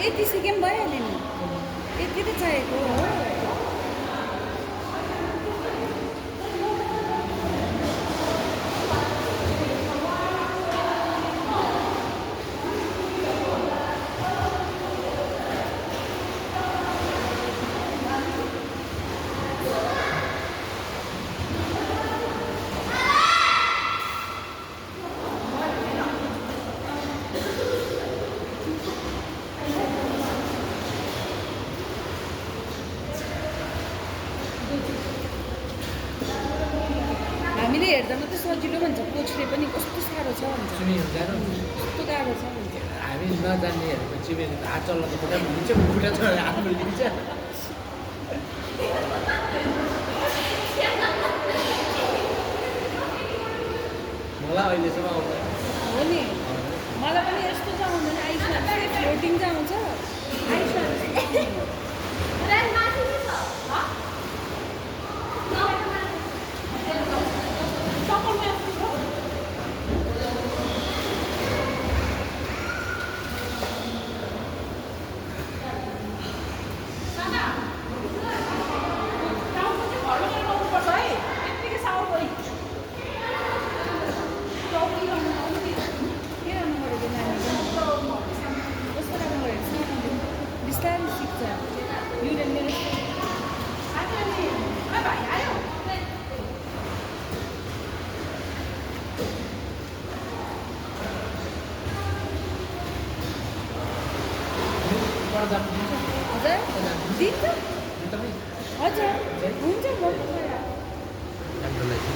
यति सिकेम भइहाल्यो नि, यति त चाहिएको हो। हेर्दा मात्रै सजिलो भन्छ, कोचले पनि कस्तो साह्रो छ भन्छ, स्विमिङ जानु कस्तो गाह्रो छ भन्छ। हामी नजान्नेहरूको स्विमिङ हात चलाउनु खुट्टा लिन्छ खुट्टा चलाएर हातमा लिन्छ मलाई अहिलेसम्म आउँदैन हो नि, मलाई पनि यस्तो चाहिँ आउँदैन, आइसमा फ्लोटिङ चाहिँ आउँछ, आइसमा बिस्तारै सिक्छ युले मेरो पढ्दा दिन्छ हजुर दिन्छ तपाईँ हजुर हुन्छ म हाम्रो लागि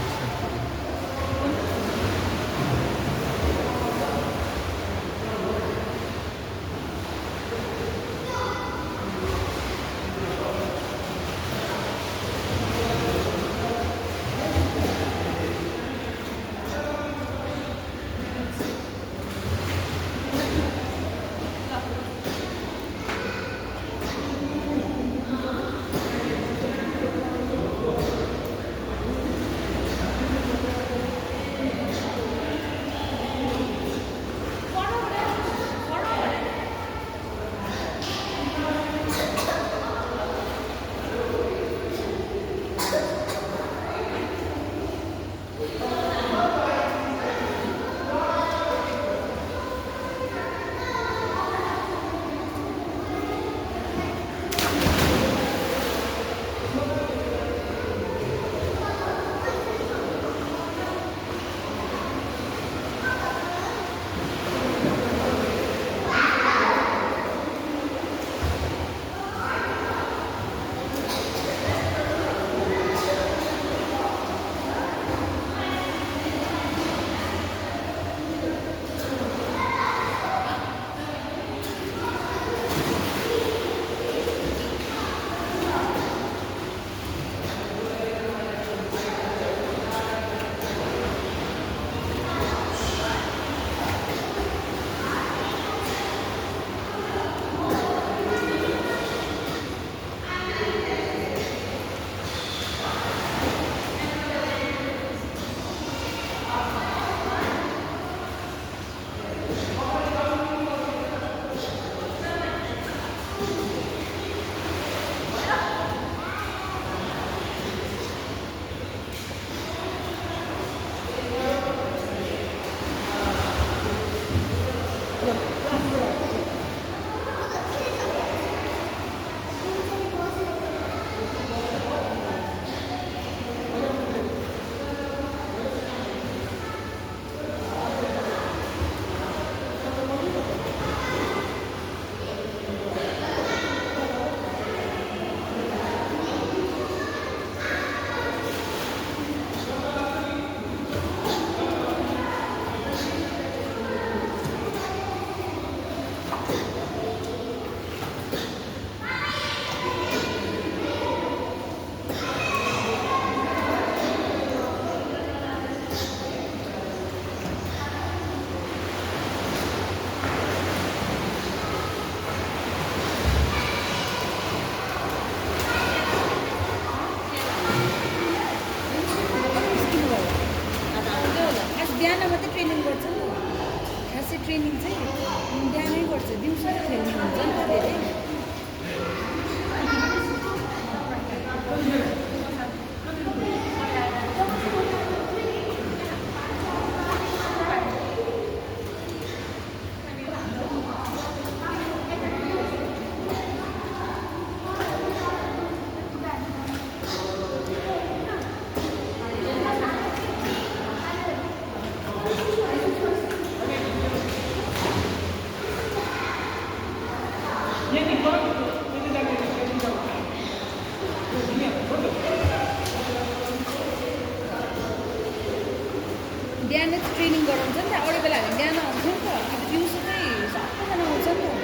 कोही बेला हामी बिहान आउँछौँ नि त कि दिउँसो चाहिँ सबैजना आउँछ नि त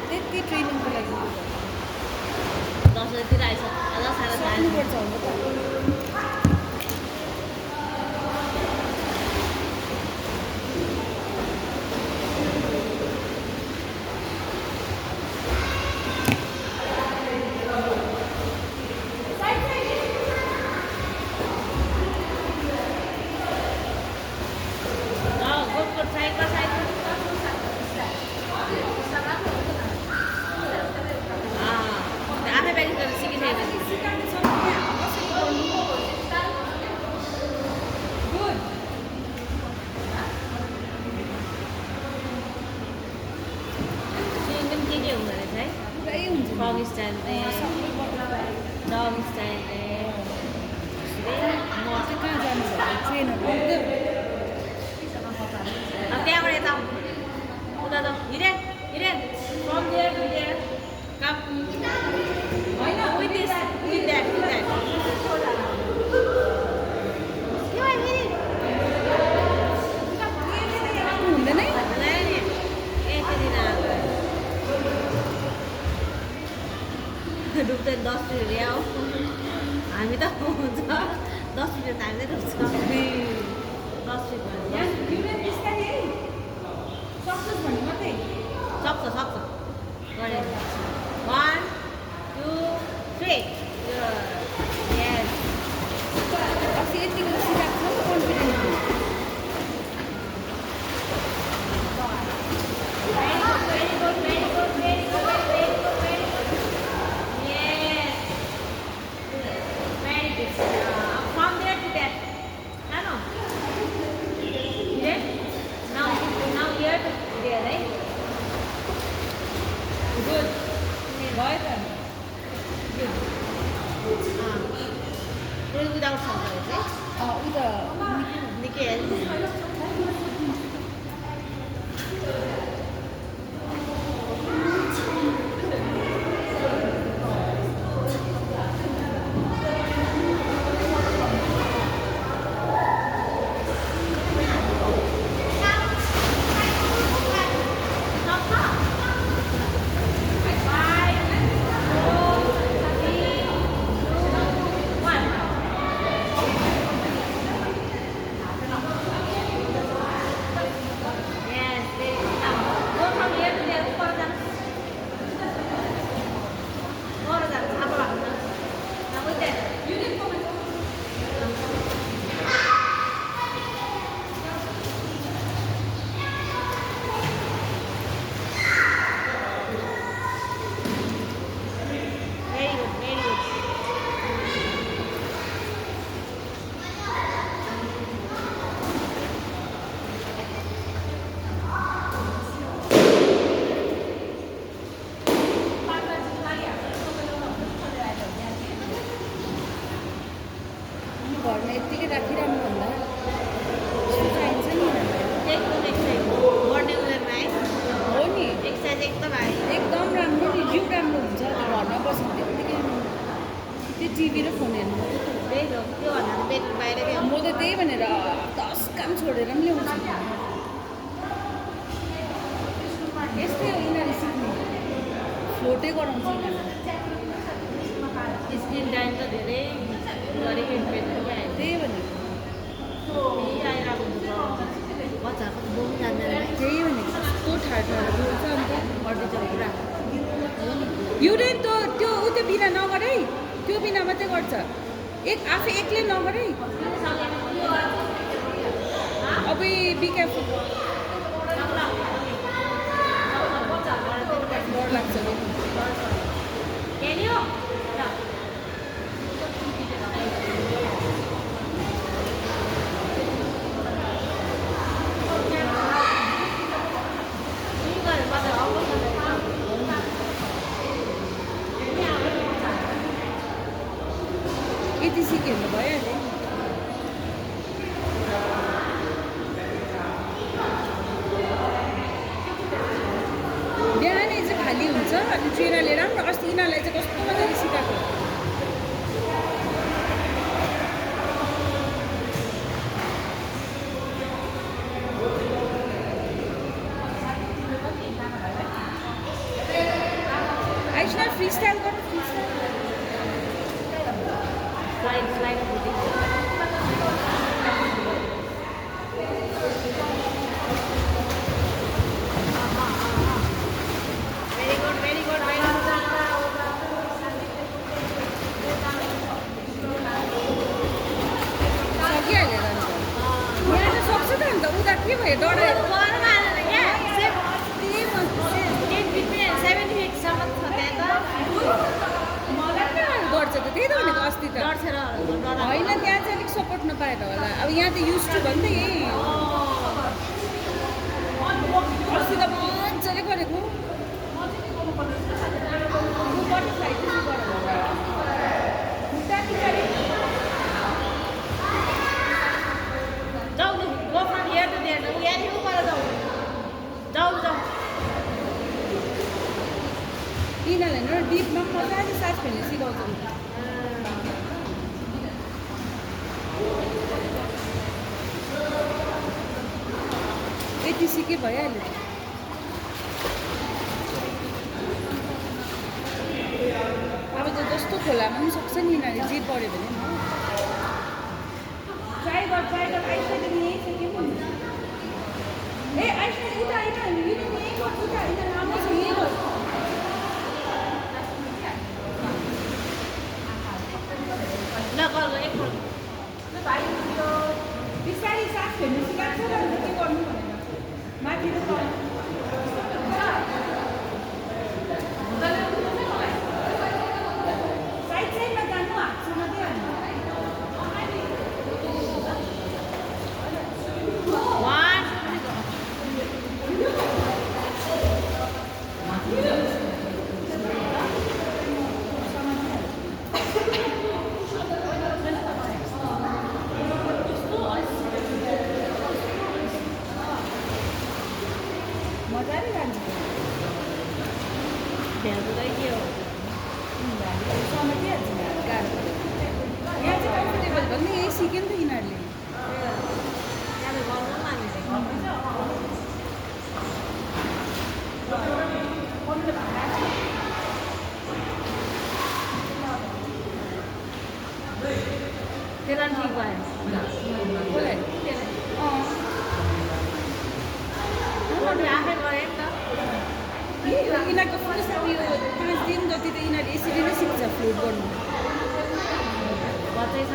त्यति ट्रेनिङको लागि 10 बजेतिर आइसक्यो अझ साढे 4 सक्नुपर्छ हुन त गोटको साइडमा आफै प्र्याक्टिस गरेर सिकिसकेपछि सिकिङ पनि के हुँदो रहेछ है पुरै हुन्छ फ्रग स्टाइल रे डग स्टाइल रे म चाहिँ कहाँ जानु भयो ट्रेनर आउँदै अब त्यहाँबाट यता उता त हिरेन हिरेन फ्रम देयर टु देयर कम होइन विथ दिस विथ द्याट के भयो हुँदैन है डुब्छ 10 रुपियाँ हो हामी त हुन्छ 10 रुपियाँ त हामीले डुब्छ 10 रुपियाँ सक्छस् भन्नु मात्रै सक्छ सक्छ गरेर 1 2 3 यस अस्ति यतिको सिकाएको छ confidence very good very good very good very good very good yes very good from there to that no here now here to there right good भयो त good without sound right उ त निकै घरमा यत्तिकै राखिरहनु भन्दा यस्तो चाहिन्छ नि बढ्ने उमेरमा है हो नि एक्सर्साइज एकदम आयो एकदम राम्रो नि जिउ राम्रो हुन्छ घरमा बस्नु त्यत्तिकै त्यो टिभी र फोन हेर्नु त्यही हो त्यो भन्दा बेड बाहिरकै हो म त त्यही भनेर 10 काम छोडेर पनि ल्याउँछु यस्तै हो यिनीहरू सिक्ने फ्लोटै गराउँछ यिनीहरू स्क्रिन टाइम त धेरै गरेको इम्पेक्ट आयो त्यही भनेको आइरहेको हुन्छ बच्चाहरूको त बोल्नु जान्दैन त्यही भनेको कस्तो ठाडो बोल्छ अन्त गर्दैछ पुरा युरेन त त्यो ऊ त्यो बिना नगर है त्यो बिना मात्रै गर्छ आफै एक्लै नगर है अब बी केयरफुल डर लाग्छ हेऱ्यो यति सिक्यो भने भइहाल्यो बिहानै चाहिँ खाली हुन्छ अनि ट्रेनरले राम्रो अस्ति यिनीहरूलाई चाहिँ कस्तो मजाले सिकाएको के भयो डढायो घरमा आएन क्या इन बिट्विन 7 विकसम्म छ त्यहाँ मलाई के गर्छ त त्यही त भनेको अस्ति त त डढ्छ र होइन त्यहाँ चाहिँ अलिक सपोर्ट नपाएर होला अब यहाँ त युज टु भन्दा यही अस्ति त मजाले गरेको बटरफ्लाई चाहिँ गरेर होला खुट्टा पछाडि जाऊ न go from here to there उ यहाँनिर उकालो जाऊ जाऊ जाऊ यिनीहरूलाई न डिपमा मजाले सास फेर्ने सिकाउँछ यति सिके भइहाल्यो अब त जस्तो खोलामा पनि सक्छ नि यिनीहरूले जे पऱ्यो भने ट्राई गर आइसक्यो नि यही सक्यो नि ए आइसक्यो उता यिनीहरू यही गर्छ उता यिनीहरू राम्रो छ यही गर्छ ल गर्नु एकपल्ट भाइ त्यो बिस्तारै सास फेर्नु सिकाएको छ अन्त के गर्नु भनेर माथि त साइडमा जानु हातसँग मात्रै हाल्नु 这让奇怪。过来。मैले आफै गरेँ नि त यिनीहरूको फर्स्ट अब यो 5 दिन जति त यिनीहरूले यसरी नै सिक्छ फ्लोट गर्नु बच्चै छ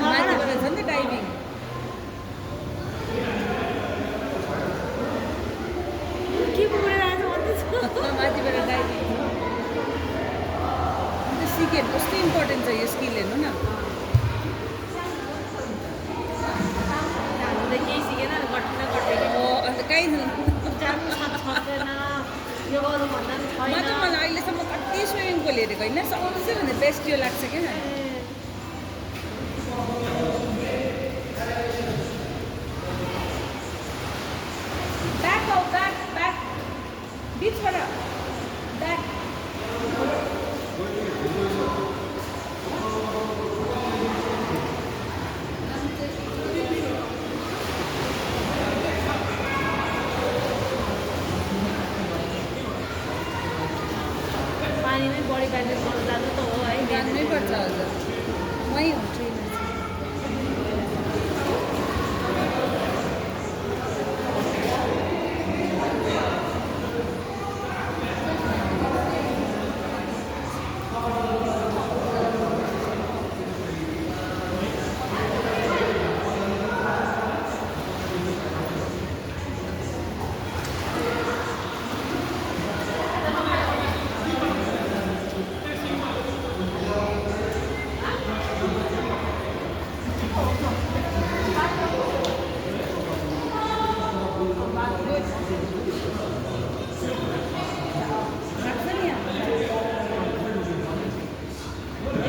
माथिबाट छ नि त डाइभिङ के पुगेर आएछ भन्दैछ माथिबाट डाइभिङ अन्त सिक्यो भने कस्तो इम्पोर्टेन्ट छ यो स्किल हेर्नु न हामीले केही सिकेन अन्त कहीँ जानु सक्दैन यो गरौँ भन्दा पनि छैन मलाई अहिलेसम्म कति स्विमिङ पुल हेरेको होइन सबैभन्दा बेस्ट यो लाग्छ क्या ब्याक बिचबाट ब्याक पानीमै बढी ब्यालेन्स गर्नु जानु त हो है जानै पर्छ हजुर मै हुन्छु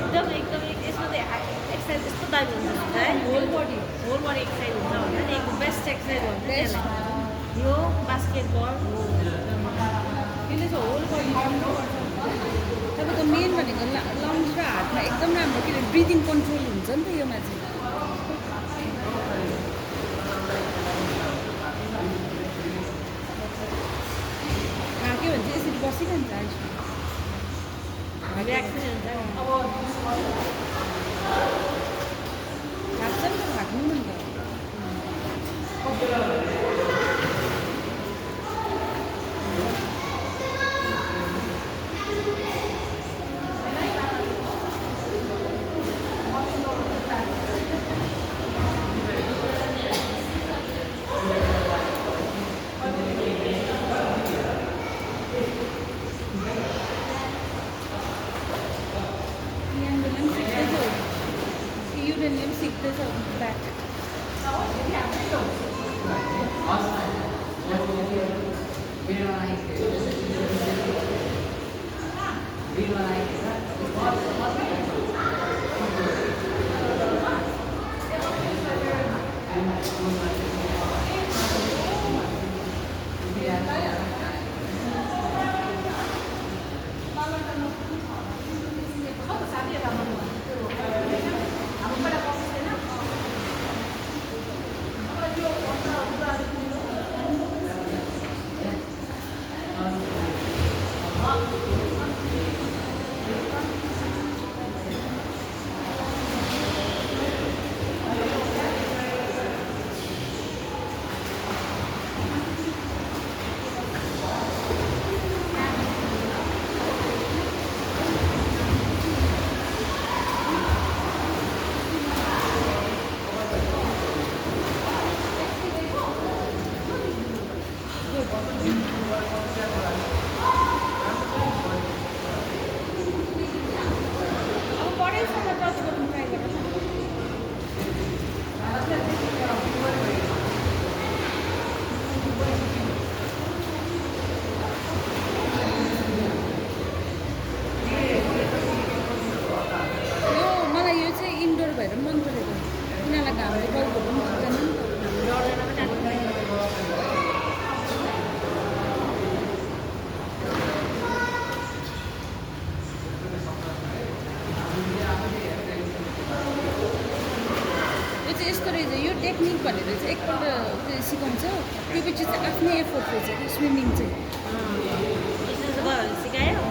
एकदम यसमा त एक्सर्साइज यस्तो दामी हुन्छ है होल बडी एक्सर्साइज हुन्छ भन्दा नि एकदम बेस्ट एक्सर्साइज हुन्छ त्यसलाई यो बास्केटबल यसले चाहिँ होल बडी राम्रो गर्छ तपाईँको मेन भनेको लङ्स र हातमा एकदम राम्रो किनभने ब्रिदिङ कन्ट्रोल हुन्छ नि त योमा चाहिँ थाक्यो भने चाहिँ यसरी बसिरहन्छ रियाक्सन हुन्छ थाक्छ नि त थाक्नु नि त भनेर चाहिँ एकपल्ट त्यो सिकाउँछ त्यो पछि चाहिँ आफ्नै एफोर्ट रहेछ कि स्विमिङ चाहिँ बिजनेस भयो भने सिकायो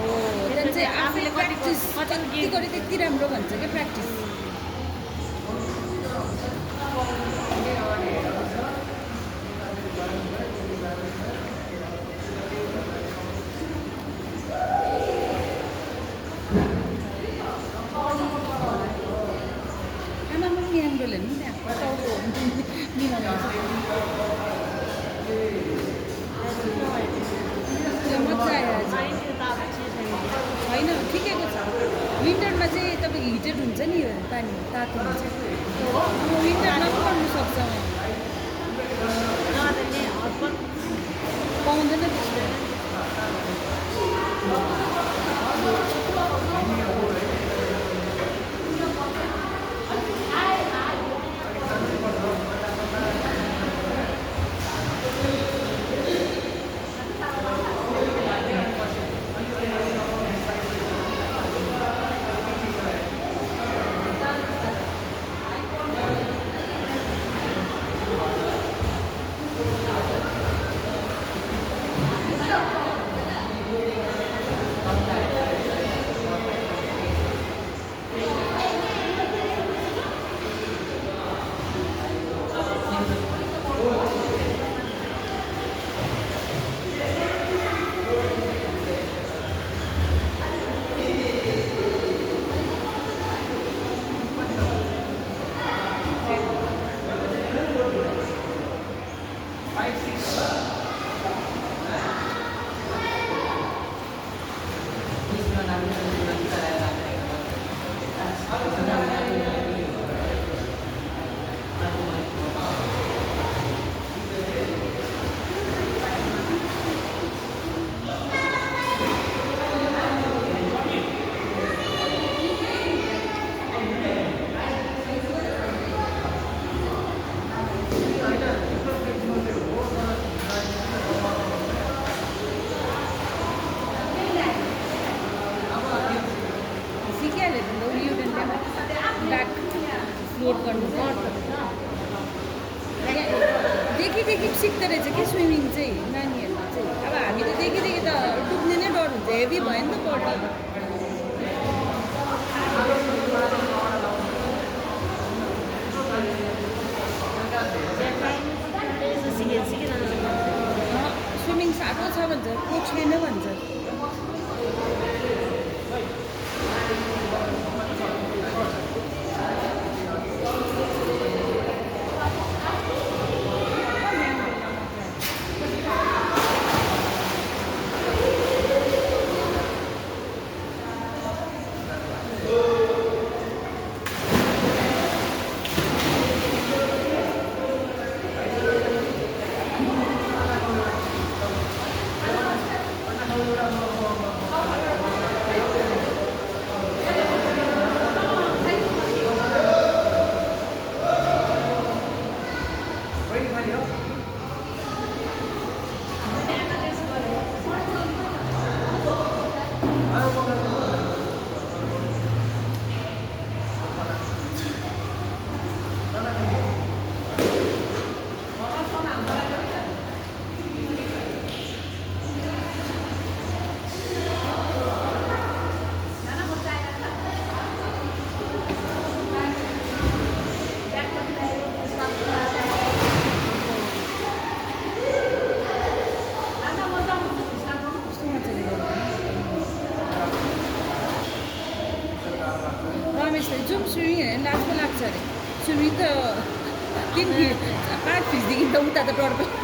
त्यहाँदेखि चाहिँ आफूले कति प्र्याक्टिस कति जति गरे त्यति राम्रो भन्छ क्या प्र्याक्टिस आमा पनि मियाङ्डोल हेर्नु नि त्यहाँ टाउको मिलाउनु त्यो मजा आयो आज होइन ठिकैको छ विन्टरमा चाहिँ तपाईँको हिटेड हुन्छ नि यो पानी तातो हुन्छ विन्टरमा पनि गर्नु सक्छ पाउँदैन त्यस्तो फ्लोट गर्नु देखि सिक्दो रहेछ कि स्विमिङ चाहिँ नानीहरू चाहिँ अब हामी त देखि त डुब्ने नै डर हुन्छ हेभी भयो नि त बडी स्विमिङ साह्रो छ भन्छ कोच छैन भन्छ जाउँ स्विमिङ हेर्ने लाजको लाग्छ अरे स्विमिङ त 3 फिट 5 फिटदेखि त उता त डर पर्छ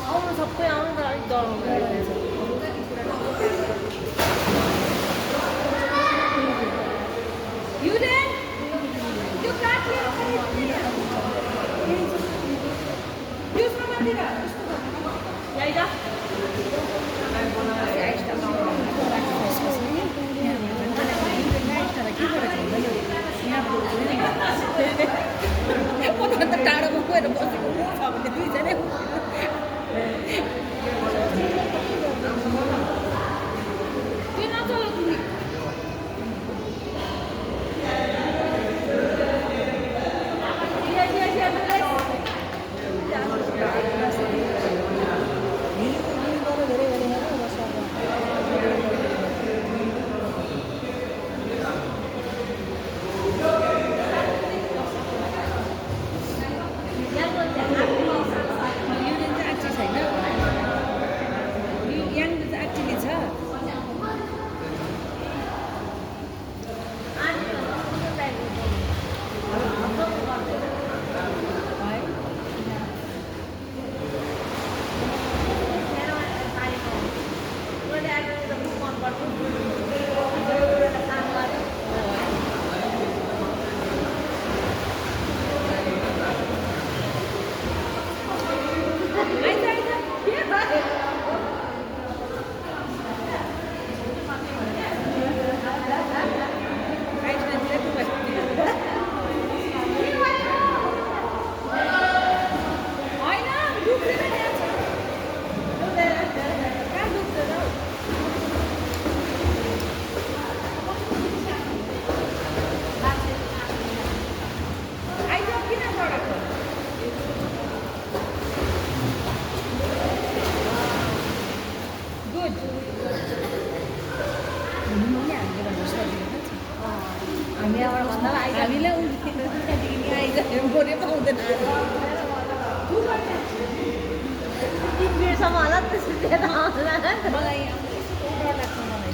आउनु सबै आउनु तर अलिक डराउनु के गरेको त्यहाँबाट भन्दा पनि आइज हामीलाई त्यहाँदेखि आइज बोरे पाउँदैन 3 मिनटसम्म होला त्यसपछि त्यहाँ आउँदैन मलाई यस्तो डर लाग्छ मलाई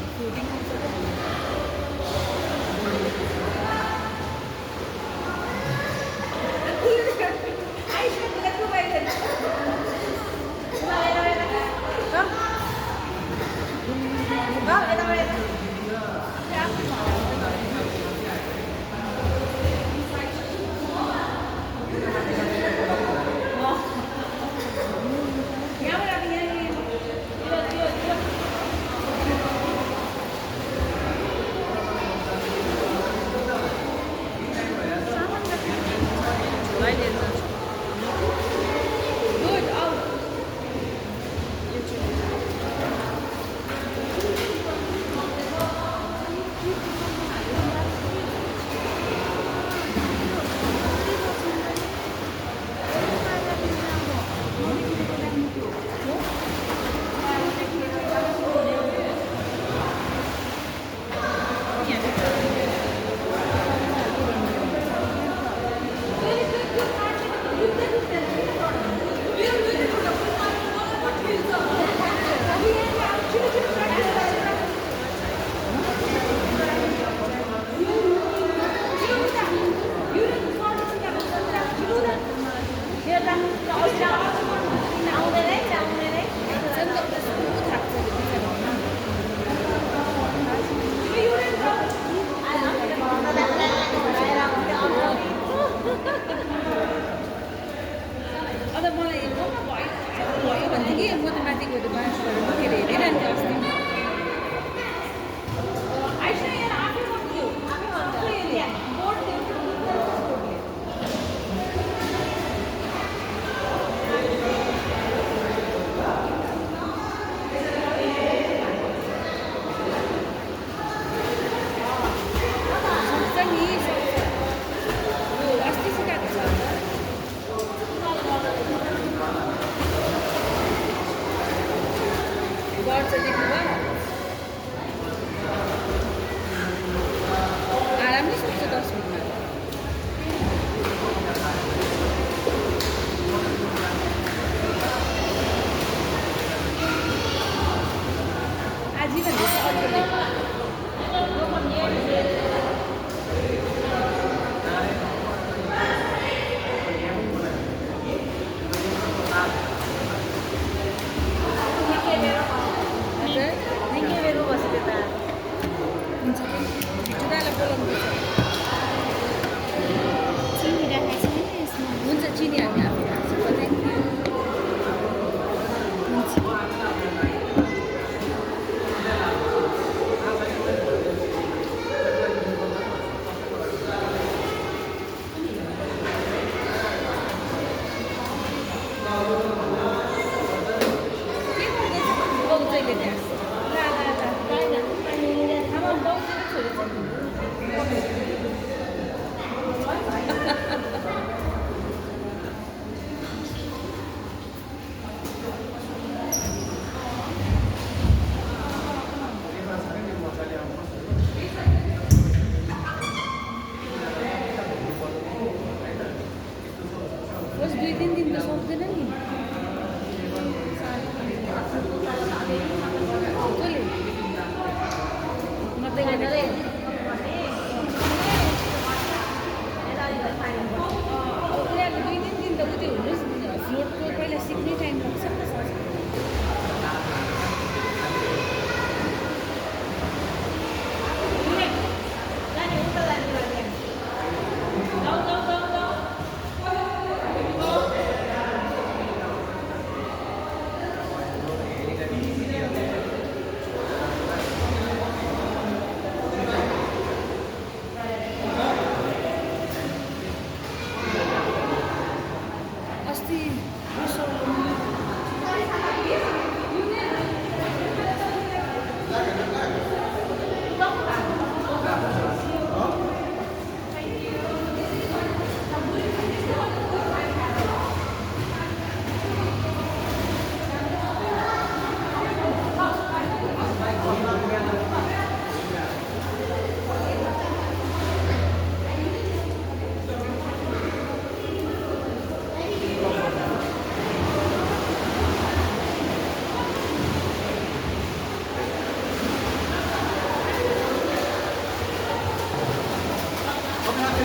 फ्लोटिङ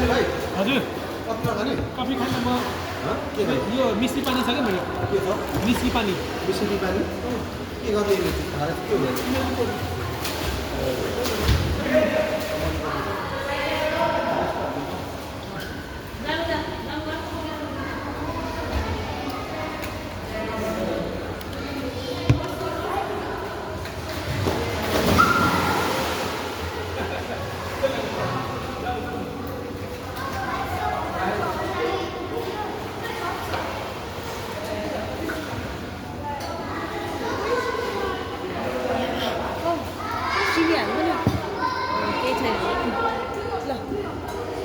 हजुर कफी खान म यो मिस्टी पानी छ क्या मेरो मिस्टी पानी के गर्ने के हुने सिमी हाल्नु न केही छैन ल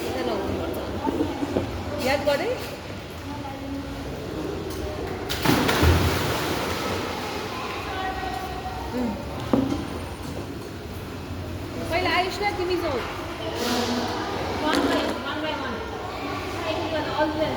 यता लगाउनुपर्छ याद गरेँ पहिला आयुष न तिमी जाऊ one by one everyone always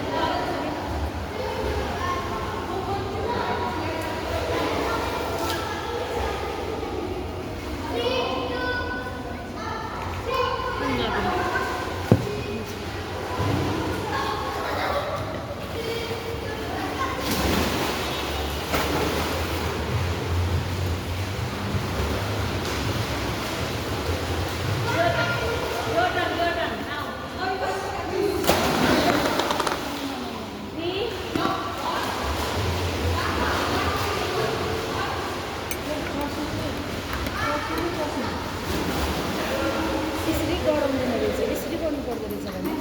यसरी डढाउँदैन रहेछ यसरी गर्नु पर्दो रहेछ भने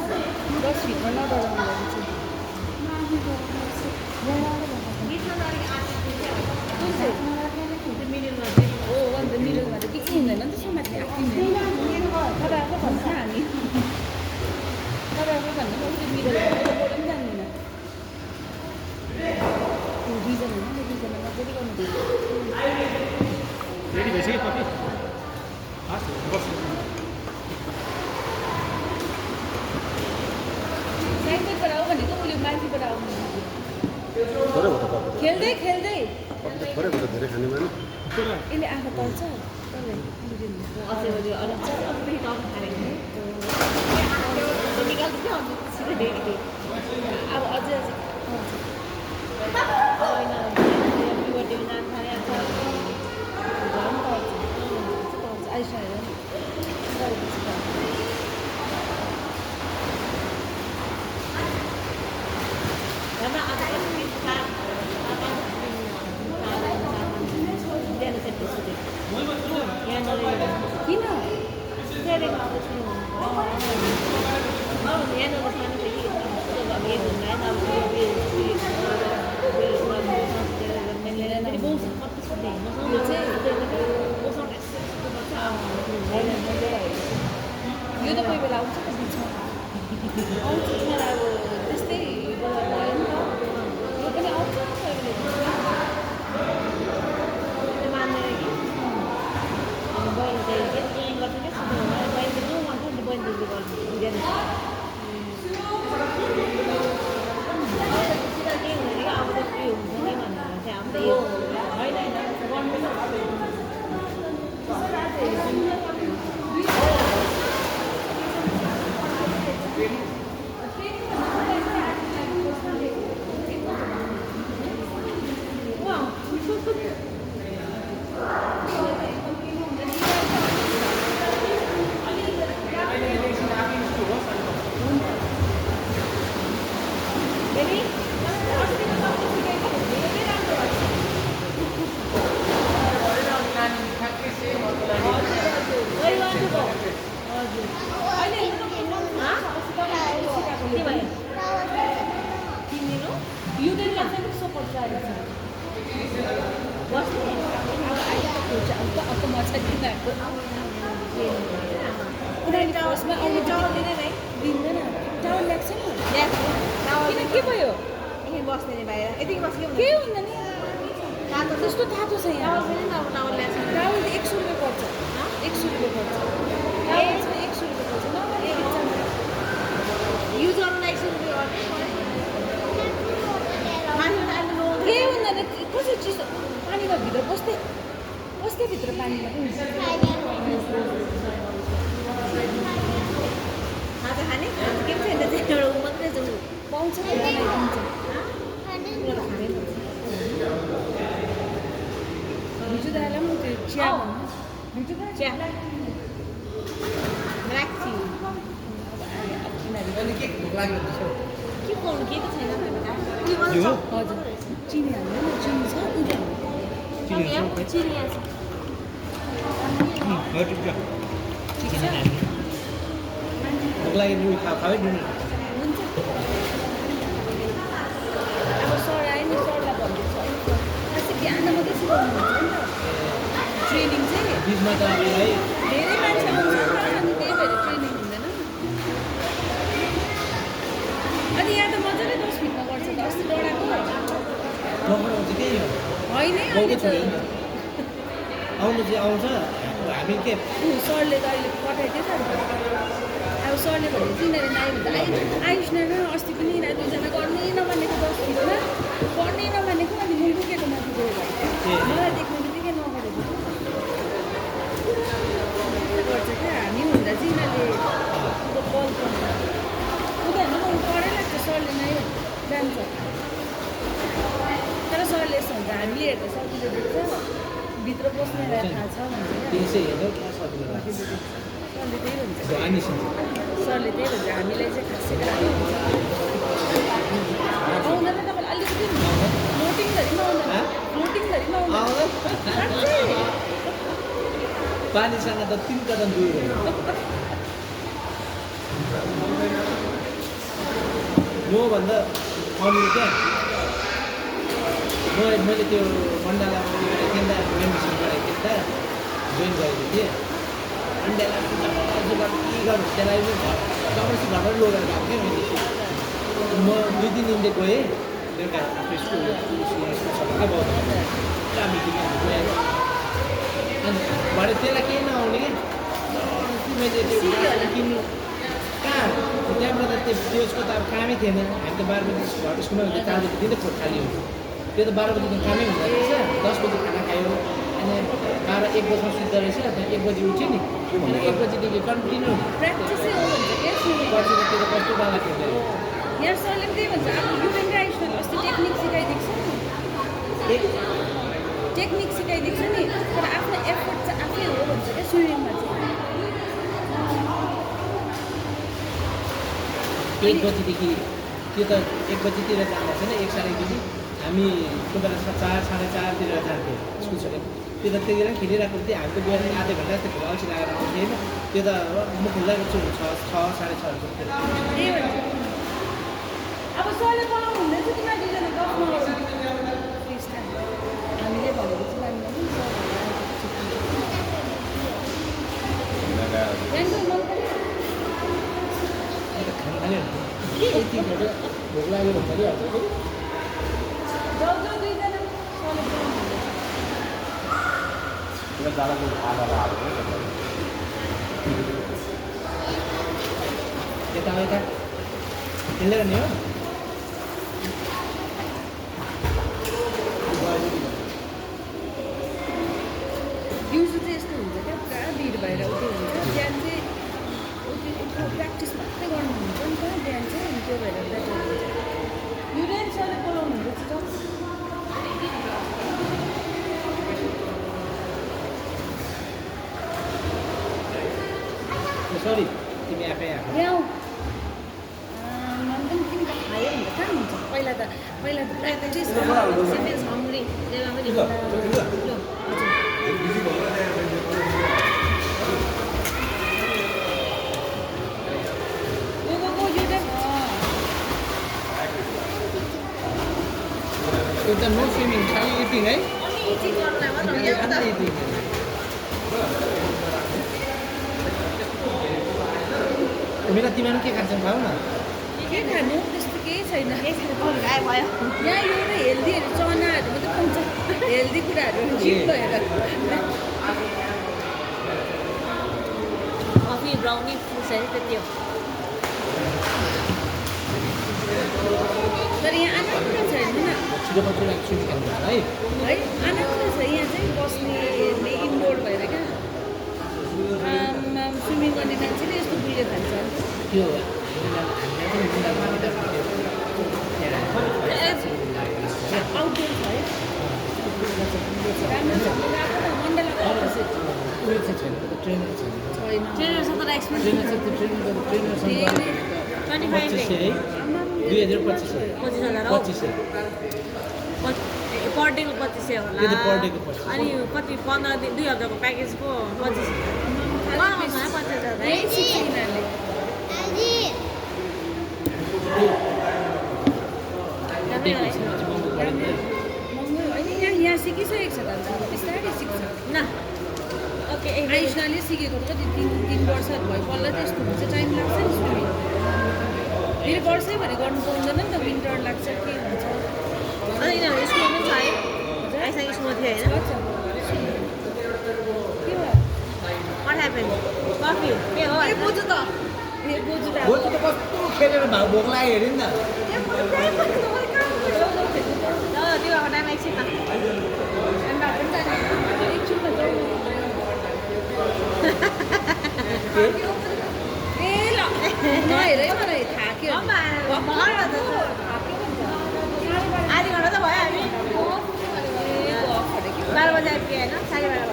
10 भित्र नडढाउनु रहेछ गीतमा त अलिक आर्टिफिसियल कुन चाहिँ त्यो मिडलमा चाहिँ हो अन्त मिडलमा त केही हुँदैन नि त समात्ने आफैले तपाईँको भन्छ हामी तपाईँको भन्दा पनि उसले मिडल बोल्नु पनि जान्दैन त्यो रिजन होइन त्यो रिजनमा मजाले गर्नुपर्छ रेडी भइसक्यो कफी हस् बस साइकलबाट आऊ भनेको उसले मान्छेबाट आउनु थोरै भयो त खेल्दै खेल्दै थोरै भयो त धेरै खाने माने यसले आँखा पाउँछ अझै अझै अलिक अलिकति टप खाने निकाल्नु थियो अन्त सिधै अब अझै होइन प्युबर्टी जान थालेको आइस घरमा आज किन यो त कोही बेला आउँछ त बिचमा आउँछ तिनीहरू अब त्यस्तै भयो नि त यो पनि आउँछ कोही बेला के भयो बस्ने बाहिर यतिकै बस्यो के हुँदैन तातो त्यस्तो तातो छ यहाँ टावल ल्याएको टावल 100 रुपियाँ पर्छ 100 रुपियाँ पर्छ टावल 100 रुपियाँ पर्छ युज गर्नुलाई 100 रुपियाँ के हुँदैन कसरी चिसो पानीमा भित्र बस्दै भित्र पानीमा खाजा खाने के पनि छैन त्यो एउटा ऊ मात्रै छ ऊ पाउँछ नि बनाइदिन्छ उसलाई त खाँदैन भिजु दाइलाई पनि त्यो चिया भन्नु भिजु दाइ चिया ब्ल्याक टी अनि के भोक लाग्यो त्यसो के पाउनु केही त छैन यो? हजुर चिनी हाल्दैन चिनी छ दुध हाल्नु चिनी यहाँ छ ठिकै छ भोक लाग्यो नि खाए नि हुन्छ अब सर आयो नि सरलाई भन्दैछ खासै बिहान मात्रै सिकाउनुहुन्छ नि त ट्रेनिङ चाहिँ बिचमा त अब है धेरै मान्छे आउँछ नि त अनि त्यही भएर ट्रेनिङ हुँदैन अनि यहाँ त मजाले 10 फिटमा गर्छ त अस्ति डडाको नखराउँछ त्यही हो होइन गाउँकै अहिले छोरी त नि त आउनु चाहिँ आउँछ हामी के सरले त अहिले पठाइदियो त अब सरले भने तिनीहरू नआयो भने त आयुष नाना अस्ति पनि यिनीहरू दुईजना गर्नै नमानेको 10 फिटमा गर्नै नमानेको अनि मुन्टु केको माथि गयो मलाई देख्नु बित्तिकै नगरेको गर्छ क्या हामी हुँदा चाहिँ यिनीहरूले बल पर्छ उनीहरू पनि पढै लाग्छ सरले नै जान्छ तर सरले यस्तो हुन्छ हामीले हेर्दा सजिलो देख्छ भित्र बस्नेलाई थाहा छ भन्छ क्या त्यसै हेर्दा क्या सजिलो लाग्छ सरले त्यही भन्छ ध्वनिसँग सरले त्यही भन्छ हामीलाई चाहिँ खासै गाह्रो हुन्छ आउँदैन तपाईँलाई अलिकति फ्लोटिङधरि नआउँदैन फ्लोटिङधरि नआउँदैन साँच्चै पानीसँग त 3 कदम दूर भयो मभन्दा अमिर क्या मैले त्यो मण्डलामा किन्दा मेम्बरसिप गरेको थिएँ त जोइन गरेको थिएँ अनि त्यसलाई के गर्नु त्यसलाई जबरजस्ती घरबाट लगेर गएको थिएँ मैले म 2 दिन इन्डिया गएँ बेलुका आफ्नो स्कुल क्या बहुत मिटिङहरू गएर अनि भरे त्यसलाई केही नआउने क्या मैले त्यो किन्नु कहाँ त्यहाँबाट त त्यसको त अब कामै थिएन हामी त 12 बजी घर स्कुलमा हुँदा 4 बजीदेखि त खोट खाली हुन्थ्यो त्यो त 12 बजीदेखि कामै हुँदो रहेछ 10 बजी खाना खायो अनि 12-1 बजीमा सुत्दो रहेछ त्यहाँ 1 बजी उठ्यो नि अनि 1 बजीदेखि कन्टिन्यू प्र्याक्टिसै हो भन्छ क्या सुनेको पछि त त्यो त कस्तो डाला खेल्दै यहाँ सरले पनि त्यही भन्छ अब ह्युमन राइट्समा अस्ति टेक्निक सिकाइदिएको छ नि टेक्निक सिकाइदिएको छ नि तर आफ्नो एफर्ट चाहिँ आफै हो भन्छ क्या स्विमिङमा चाहिँ 1 बजीदेखि त्यो त 1 बजीतिर जाँदा छैन 1-1:30 बजी हामी कोही बेला 4-4:30तिर जान्थ्यौँ स्कुल सकेर त्यो त त्यति बेला खेलिरहेको थियो हामीले गएर आधा घन्टा जस्तो खेल अल्छी लागेर आउँथ्यो होइन त्यो त म खुल्लाको छु 6-6:30 बजीतिर त्यही भन्छ अब सरले बनाउनु हुँदैछ तिमीहरू दुईजना गफ नगरौँ हामीले भनेको चाहिँ लाग्दैन नि सर मन पऱ्यो खाना खाने यतिखेर भोक लाग्यो भने गरिहाल्छ कि जाऊ दुईजना सरले बनाउनु यता खेल्दै गर्ने हो दिउँसो चाहिँ यस्तो हुन्छ क्या पुरा भिड भएर उत्यो हुन्छ बिहान चाहिँ उत्यो प्र्याक्टिस मात्रै गर्नुहुन्छ नि त बिहान चाहिँ अनि त्यो भएर बेटर हुन्छ युरेन सरले बोलाउनु हुन्छ सरी तिमी आफै आएको ल्याऊ पनि तिमी त खायो भने त कहाँ हुन्छ पहिला त प्र्याक्टिस हङ्ग्री त्यसमा पनि एउटा नो स्विमिङ खालि इटिङ है मेरा तिमीहरू के खान्छन् खाऊ न के खानु त्यस्तो केही छैन गाय भयो यहाँ यो त हेल्दीहरू चनाहरू मात्रै पाउँछ हेल्दी कुराहरू जिम भएर कफी ब्राउनी फ्रुट्स है त्यति हो तर यहाँ आनन्द छैन छिटो पछि स्विमिङ खेल्नु है है आनन्द छ यहाँ चाहिँ बस्ने हेर्ने इन्डोर भएर क्या स्विमिङ गर्ने मान्छेले यस्तो बुझ्यो खान्छ त्यो आउटडोर छ है राम्रो छ मण्डलाको अपोजिट छैन ट्रेनर छैन छैन ट्रेनर छ तर एक्सपेन्सिभ ट्रेनर चाहिँ ट्रेनर छ 25 है 2025 25,000 हो 2500 पर डेको 2500 होला त्यो त per day को 2500 अनि कति 15 दिन 2 हप्ताको प्याकेजको 25,000 उहाँमा छ 25,000 राम्रै हो है महँगो होइन यहाँ सिकिसकेको छ त अन्त बिस्तारै सिक्छ न ओके आयुष्नाले सिकेको त कति 3 वर्ष भयो बल्ल त्यस्तो हुन्छ टाइम लाग्छ नि स्विमिङ फेरि वर्षैभरि गर्नु पाउँदैन नि त विन्टर लाग्छ के हुन्छ अनि यिनीहरू स्कुलमा पनि छ है आइसँग स्कुलमा थियो होइन के भयो वाट ह्यापन कफी के हो ए बोजू त ए बोजू त बोजू त कस्तो खेलेर भोक लाग्यो हेरि नि त त्यो अब टाइम एकछिनमा ए ल नहेर है मलाई थाक्यो आधी घन्टा त भयो हामी 12 बजे आइपुग्यो होइन 12:30 भयो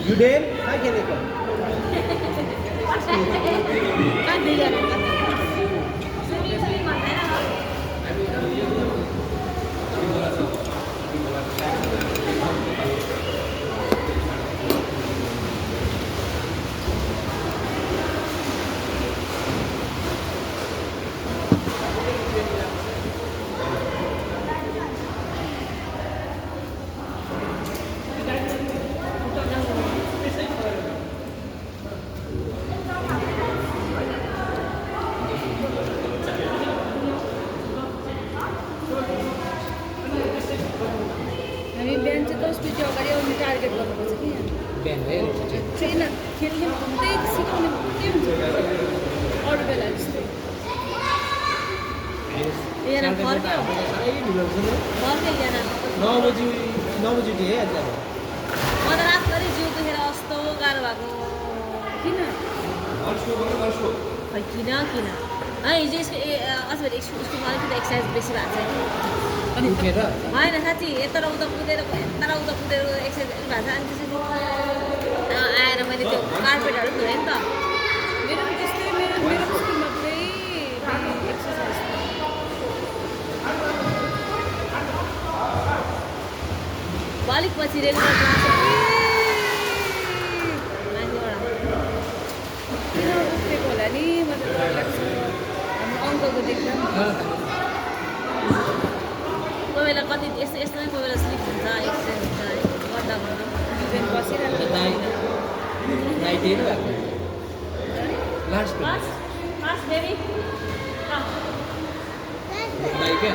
युडेन कहाँ खेलेको हामी बिहान चाहिँ 10 बजी अगाडि आउने टार्गेट गर्नुपर्छ कि यहाँ बिहान भयो ट्रेन खेल्ने मात्रै सिकाउने मात्रै हुन्छ अरू बेला जस्तै यहाँ फर्क्यो फर्क्यो यहाँ 9 बजी उठ्यो है आज म त रातभरि जिउ दुखेर कस्तो गाह्रो भएको किन खै किन हिजो अस्ति स्कुलमा अलिकति एक्सर्साइज बेसी भएको छ अनि उठेर होइन साँच्ची यता उता कुदेर एक्सर्साइज भएको छ अनि त्यसपछि आएर मैले त्यो कार्पेटहरू धोएँ नि त मेरो पनि त्यस्तै मेरो स्कुलमा पुरै एक्सर्साइज अलिक पछि रेगुलर क्लास माथिबाट किन उठेको होला नि मलाई डर लाग्छ हाम्रो अङ्कलको देख्दा कोही बेला कति यस्तोमै कोही बेला स्लिप हुन्छ एक्सर्साइज हुन्छ है गर्दा बिहान बसिरहेको नाइट हेर्नु भएको लास्ट फर्स्ट बेबी दाइ क्या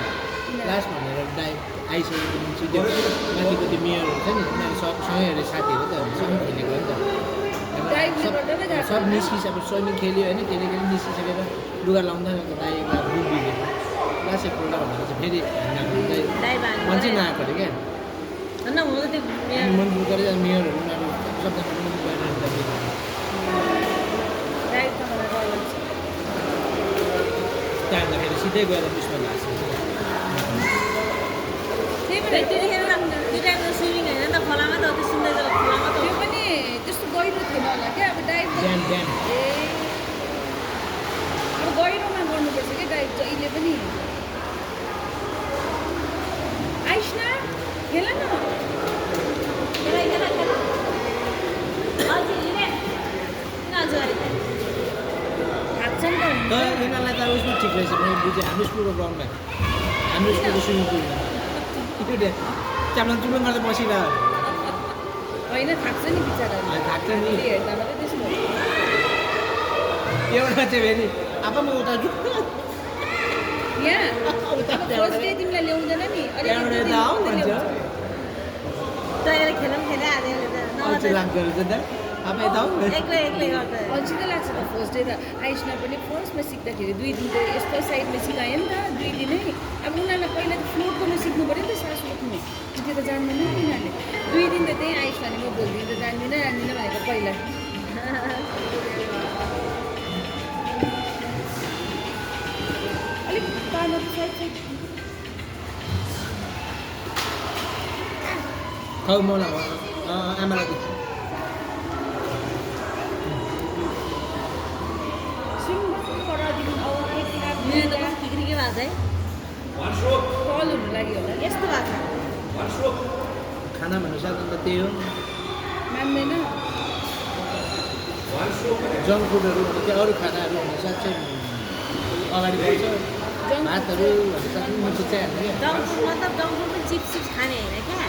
लास्ट भनेर दाइ आइसकेको मान्छे त्यो माथिको त्यो मेयरहरू छ नि उनीहरू सँगै हेरेर साथीहरू त सँगै खेलेको हो नि त सब निस्किस अब स्विमिङ खेल्यो होइन खेल्यो निस्किसकेर लुगा लाउँदा दाइ एउटा बुक दिएको क्लास एकपल्ट भनेर चाहिँ फेरि मान्छे नआएको अरे क्या होइन हुन त त्यो मन बुझेर मेयरहरू उनीहरू सबजना राइट त मलाई डर लाग्छ त्यहाँभन्दा फेरि सिधै गएर बिचमा लाग्छ त्यही भएर त्यतिखेर त्यो टाइममा स्विमिङ होइन नि त खोलामा त त्यो सुन्दै जब खोलामा त त्यो पनि त्यस्तो गहिरो थिएन होला क्या अब डाइभ बिहान ए अब गहिरोमा गर्नुपर्छ क्या डाइभ जहिले पनि आइस्ना खेल न थाक्छ नि त यिनीहरूलाई त उसमा ठिक रहेछ मैले बुझेँ हाम्रो स्कुलको ग्राउन्डमा हाम्रो स्कुलको स्विमिङ पुलमा च्याप्लाङ चुप्लाङ गर्दा बसिरह होइन थाक्छ नि बिचरा थाक्छ नि हेर्दा मात्रै त्यसो एउटा चाहिँ फेरि आफै म उता यहाँ फर्स्ट डे तिमीलाई ल्याउँदैन नि त्यहाँबाट यता आऊ भन्छ तैँले खेलौँ खेले अल्छी लाग्दो रहेछ त आफै यता आऊ एक्लै गर्दा अल्छी त लाग्छ त फर्स्ट डे त आइस्ना पनि फर्स्टमा सिक्दाखेरि 2 दिन त यस्तो साइडमा सिकायो नि त 2 दिनै अब उनीहरूलाई पहिला त फ्लोट गर्नु सिक्नु पऱ्यो नि त सास रोक्नु त्यो त जान्दैन नि उनीहरूले 2 दिन त त्यही आइस्नाले म भोलि दिन त जान्दिनँ भनेको पहिला खाऊ मलाई आमालाई दे मेरो त कस्तो ठिक्रिकै भएको छ है कल हुनु लाग्यो होला यस्तो भएको छ खाना भन्नु साथ त त्यही हो मान्दैन जङ्क फुडहरू त्यो अरू खानाहरू भन्नु साथ चाहिँ अगाडि बढ्छ भातहरू भन्नु साथ पनि मिठो चाहिँ हाल्ने क्या जङ्क फुड मतलब जङ्क फुड पनि चिप्स खाने होइन क्या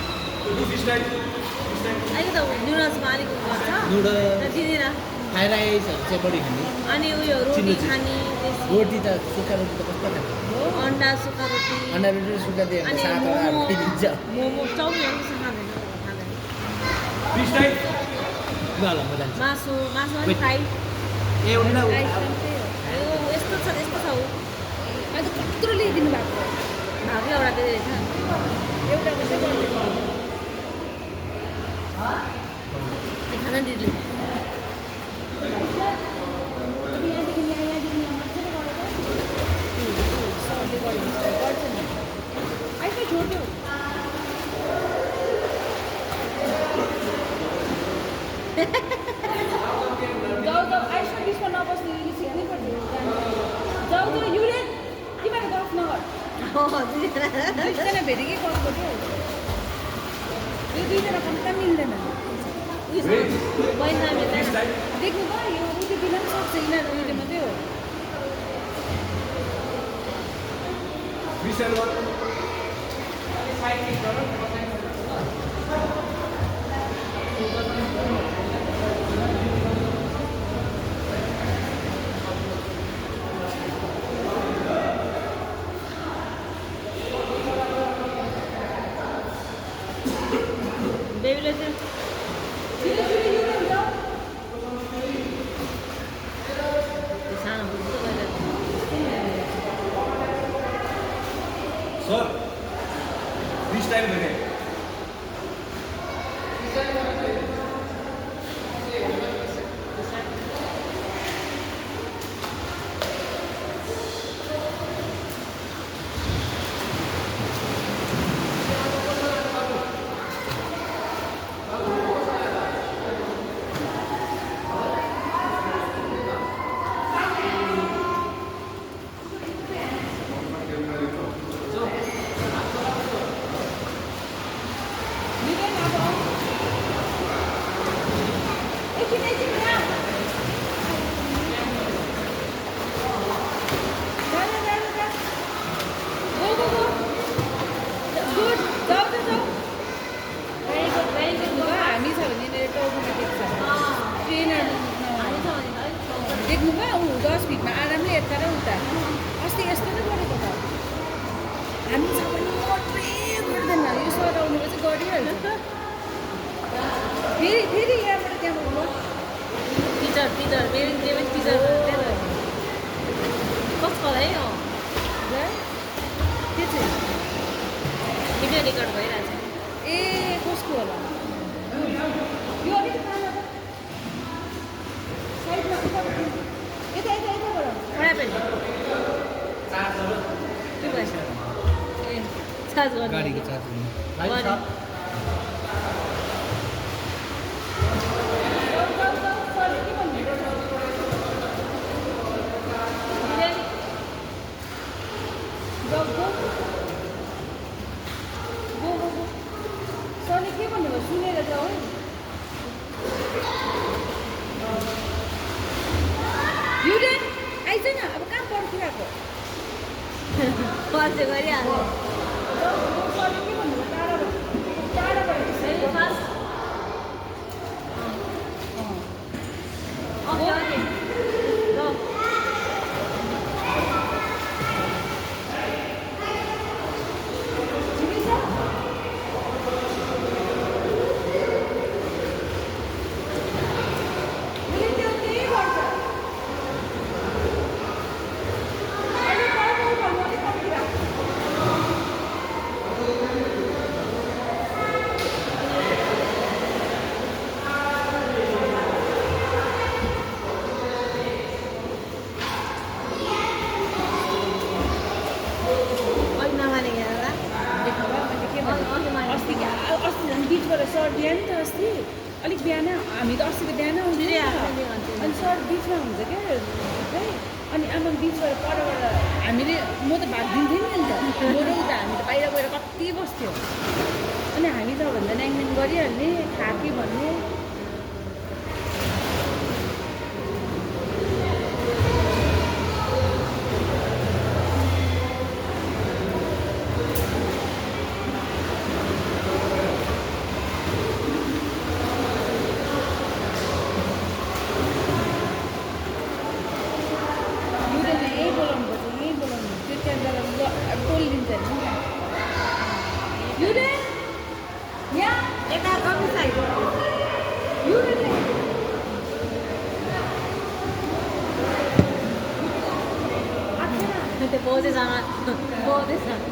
अहिले त नुडल्समा अलिक उयो गर्छ नुडल्स तर दिँदैन फ्राई राइसहरू चाहिँ बढी खाने अनि उयो रोटी खाने बेसी रोटी त सुक्खा रोटी त कस्तो खाने अन्डा सुक्खा रोटी अन्डा रोटी सुक्खा दियो भने अनि सातवटा मोमो पिलिन्छ मोमो चाउमिनहरू त्यस्तो खाँदैन ल ल म जान्छु मासु पनि Wait. फ्राई ए उनीलाई आइटम त्यही हो यस्तो छ ऊ अन्त कत्रो ल्याइदिनु भएको भाग एउटा दिँदै रहेछ एउटा मात्रै गरिदिनु खाना दिदीले यहाँदेखि यहाँदेखि यहाँ मजाले गरेर सरले गरिदिन्छ गर्छ नि आइफा छोटो जाऊ जाऊ आइसमा बिचमा नबस्ने यो सिक्नै पर्छ जाऊ जाऊ युले तिमीहरू गफ नगर दुईजना भेटेकै गफ गरिहाल्छ यो दुईजना कम्ता मिल्दैन देख्नु भयो यो उयो दिन पनि सक्छ यिनीहरू उयो मात्रै हो बेबीले चाहिँ छिटो छिटो युले जाऊ त्यो सानो बुझ्दो गरेर सर फ्रीस्टाइल भने देख्नु भयो ऊ 10 फिटमा आरामले यता र उता अस्ति यस्तो नै गरेको त हामी छ भने मात्रै गर्दैन यो सराउनु चाहिँ गरिहाल्छ फेरि यहाँबाट त्यहाँ गयो टिचर मेरो जे पनि टिचर कस्तो होला है के चाहिँ भिडियो रेकर्ड भइरहेछ ए कसको होला यो अलिक सानो साइडमा यता यताबाट खडा पनि के भएछ ए चार्ज गर्नु गाडीको चार्ज गर्नु। सरले के भन्नुभयो सुनेर जाऊ है युडेन आइज न अब कहाँ पर्खिरहेको पढ्दै गरिहाल्नु सरले के भन्नुभयो टाढाबाट फास्ट ओके ओके गो अनि सर बिचमा हुन्छ क्या भित्रै अनि आमा बिचबाट परबाट हामीले म त भाग दिन्थेँ नि त म र उता हामी त बाहिर गएर कति बस्थ्यो अनि हामी त भन्दा न्याङन्याङ गरिहाल्ने थाके भन्ने यता कमी साइड त्यो बौद्धसँग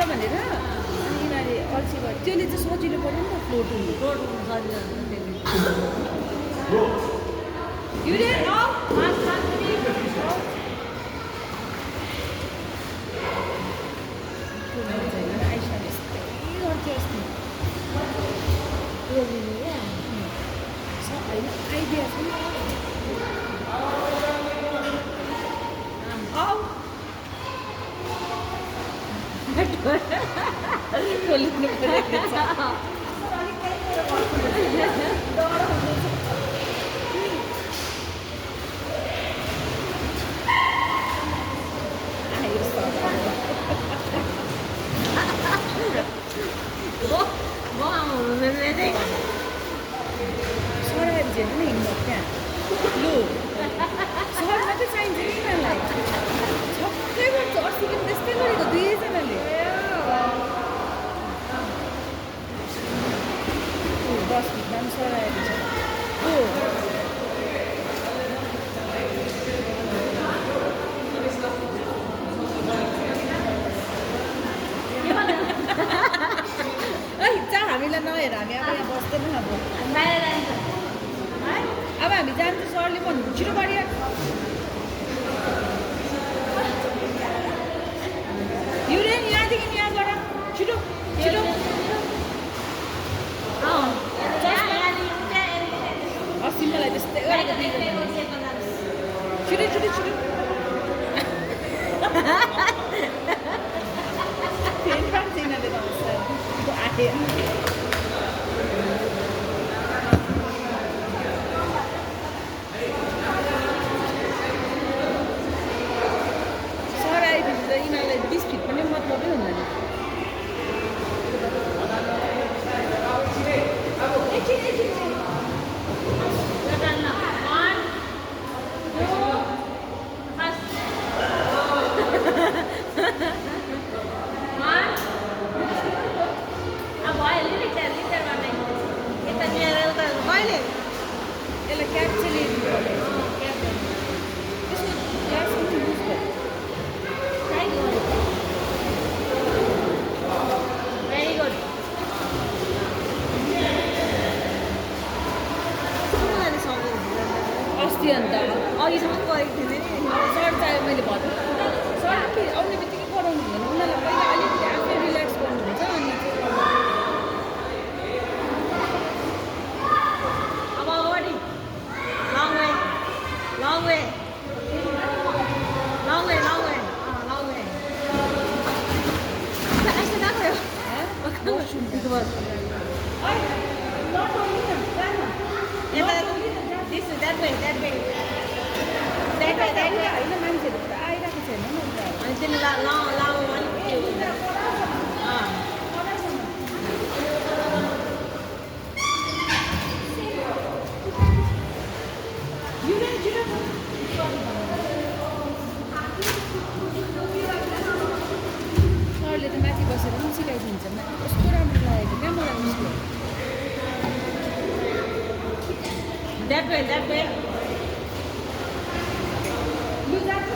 भनेर अनि यिनीहरूले अल्छी गर्यो त्यसले चाहिँ सजिलो पऱ्यो नि त फ्लोट हुनु रोड सजिलो आइडिया छ नि खोल्नु परेको छ सरहरू चाहिँ होइन हिँड्नु त्यहाँ लु सर मात्रै चाहिन्छ कि यिनीहरूलाई छक्कै पर्छ अस्ति पनि त्यस्तै गरेको दुवैजनाले बस भित्रमा पनि सराहरू छ हामीलाई नहेर हामी अब यहाँ बस्दैन अब हामी जान्छ सरले भन्नु छिटो गरियो युरेन यहाँदेखि यहाँबाट छिटो छिटो अस्ति मलाई त्यस्तै गरेको छिटो छिटो छिटो फेरि राख्छ यिनीहरूले त आयो यिनीहरूलाई 20 फिट पनि मतलबै हुँदैन यसलाई क्याप चाहिँ लिनु पर्यो त्यसको ग्लास पनि युज गर्यो Very good. अस्ति अन्त अघिसम्म गरेको थिएँ नि सर चाहिँ मैले भन्नु सर फेरि आउने बित्तिकै पढाउनु हुँदैन उनीहरूलाई पहिला अलिकति आफै रिल्याक्स गर्नुहुन्छ अनि अब अगाडि long way long way long way long way long way यस्तो गएको this way that way that way that way that way होइन मान्छेहरू पुरा आइरहेको छैन नि उता अनि त्यसले लामो अलिक के हुन्छ सरले त माथि बसेर पनि सिकाइदिन्छ कस्तो राम्रो लागेको क्या मलाई उसको that way that way लु जानु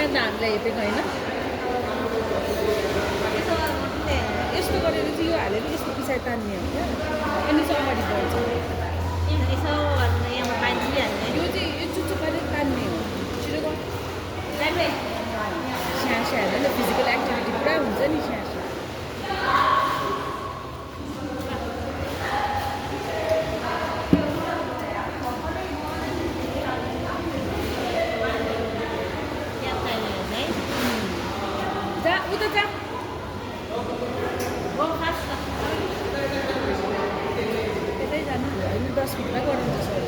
अन्त हामीलाई हेपेको होइन यसो गर्नु यस्तो गरेर चाहिँ यो हालेर यस्तो पछाडि तान्ने हो क्या अनि चाहिँ अगाडि बढ्छ यसो गर्नु यहाँ पाइहाल्ने यो चाहिँ यो चुच्चो पारेर तान्ने हो छिटो गर स्याहाँ स्याहार होइन फिजिकल एक्टिभिटी पुरा हुन्छ नि स्याहाँ जा उता जा त्यतै जानु होइन 10 मिनटमा गर्नुहुन्छ सर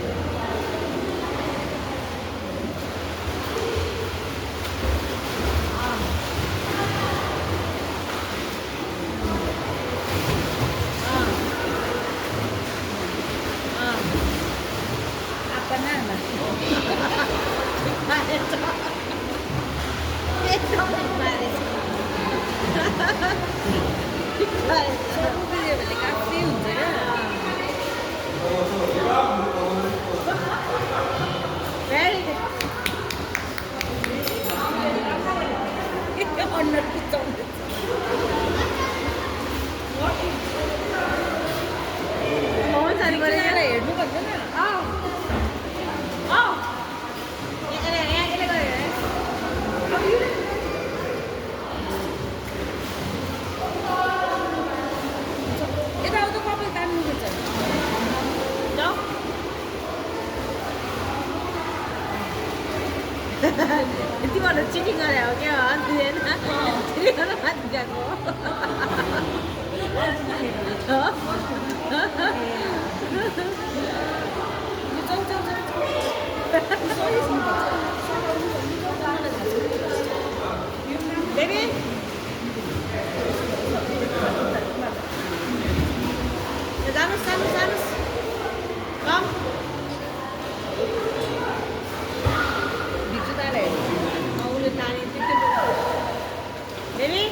apa nama सबैले भने काफी हुन्छ क्या अनुहार कुचाउँदैछ हेर्नु भन्दैन यताउता कपाल तान्नुपर्छ तिमीहरू चिटिङ गरे हो क्या दिएन चिटिङ गरेर माथि गएको बेबी जानुहोस् जानुहोस् जानुहोस् कम भित्र तारा हेर्नु उसले नानी त्यो बेबी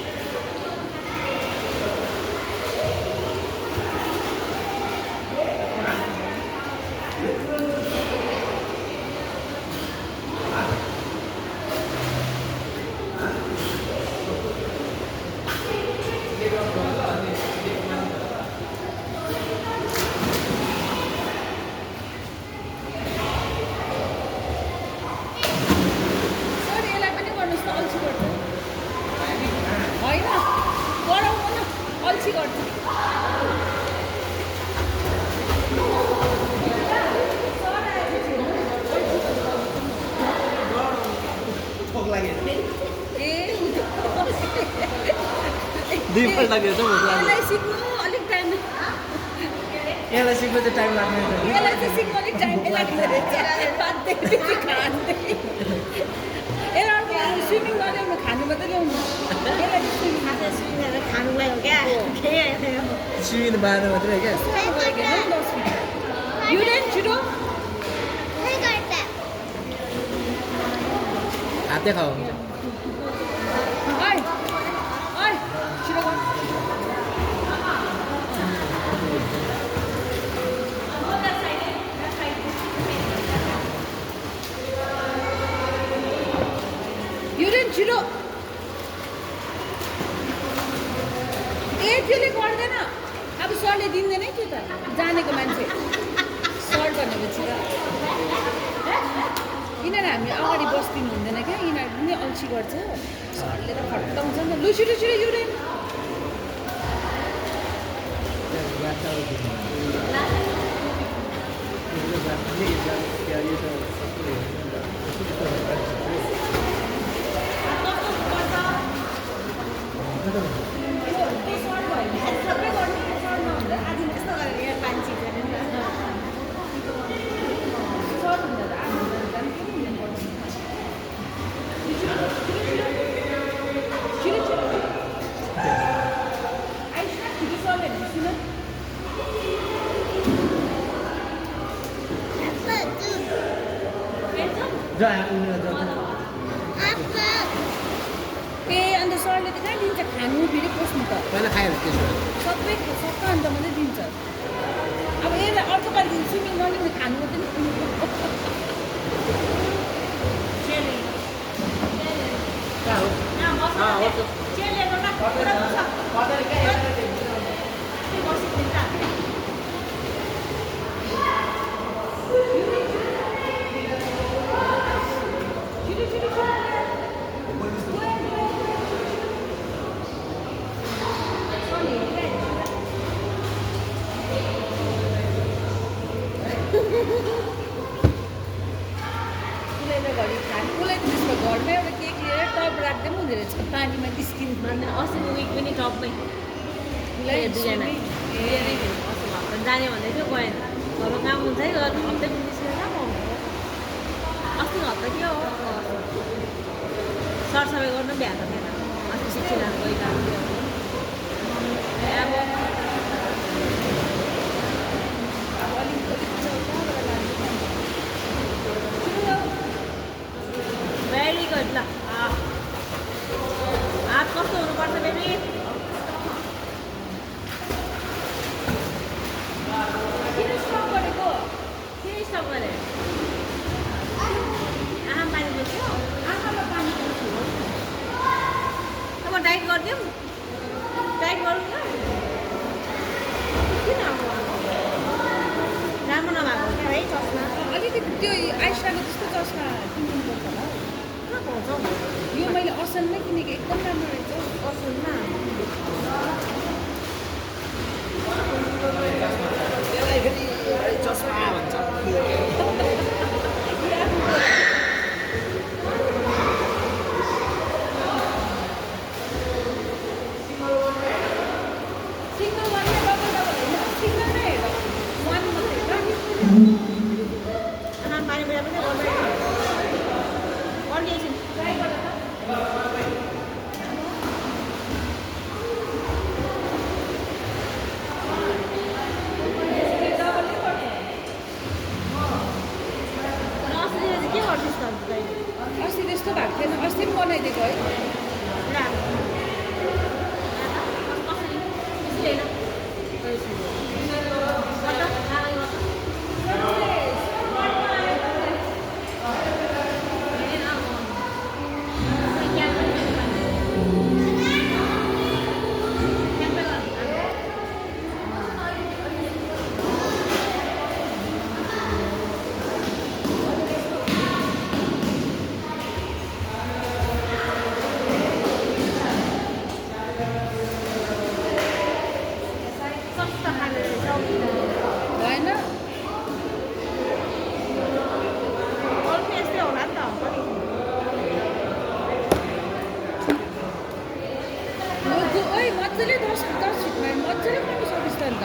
सर यसलाई पनि गर्नुहोस् न अल्छी गर्छ होइन गराउनु न अल्छी गर्छ भोक लाग्यो ए दुईपल्ट लाग्यो चाहिँ भोक लाग्यो यसलाई सिक्नु अलिक टाइम यसलाई सिक्नु चाहिँ टाइम लाग्ने यसलाई चाहिँ सिक्नु अलिक टाइम लाग्दो रहेछ बाध्य पछि खाँदै यसलाई स्विमिङ गऱ्यो खानु मात्रै ल्याउनु यसलाई चाहिँ स्विमिङ खानुलाई हो क्या सिमिन बाह्र मात्रै क्या युरेन छिटो हातै खाऊ ओइ ओइ छिटो गर युरेन छिटो ए त्यसले गर्दैन अब सरले दिँदैन है त्यो त जानेको मान्छे सर भनेपछि त यिनीहरू हामी अगाडि बस्दिनु हुँदैन क्या यिनीहरू पनि अल्छी गर्छ सरले त खट्टाउँछ नि त लु छिटो छिटो युरेन ए अन्त सरले त कहाँ दिन्छ खानु फेरि पस्नु त पहिला खायो त्यसो सबै सबै अन्त मात्रै दिन्छ अब यसलाई अर्को पालि स्विमिङ गर्ने खानु मात्रै चेयरले गर्दा पुरा छ उसलाई त त्यसमा घरमै एउटा केक लिएर टप राख्दै पनि हुँदो रहेछ पानीमा निस्किनु अस्तिको विक पनि टपमै उसलाई दुईजना अस्ति हप्ता जाने भन्दै थियो गएन घरमा काम हुन्छ है गर्नु हप्तै पनि निस्केर कहाँ पाउँछ अस्तिको हप्ता के हो सरसफाइ गर्नु भ्याएको थिएन अस्ति शिक्षित गइरहेको भेरी गुड ल हात कस्तो हुनुपर्छ बेबी किन स्टप गरेको के स्टप गरे आमा पानी बोल्थ्यो आँखामा पानी पर्छ अब डाइट गरिदिउँ डाइट गरौँ न किन अब राम्रो नभएको हो क्या है चस्मा अलिकति त्यो आइसराको जस्तो चस्मा किन्नुपर्छ होला कहाँ पाउँछौ यो मैले असलमै किनेको एकदम राम्रो रहेछ असलमा त्यसलाई फेरि चस्मा भन्छ सिङ्गल वान नै डबल होइन सिङ्गल नै हेर वान मात्रै आमा पानी बेला पनि गर्दैन एकछिन ट्राई गर त डबलै पर्छ अस्ति चाहिँ के गर्छस् त अन्त तैँले अस्ति त्यस्तो भएको थिएन अस्ति पनि बनाइदिएको है भएन ओइ मजाले 10 फिटमा मजाले गर्नु सक्छ त अन्त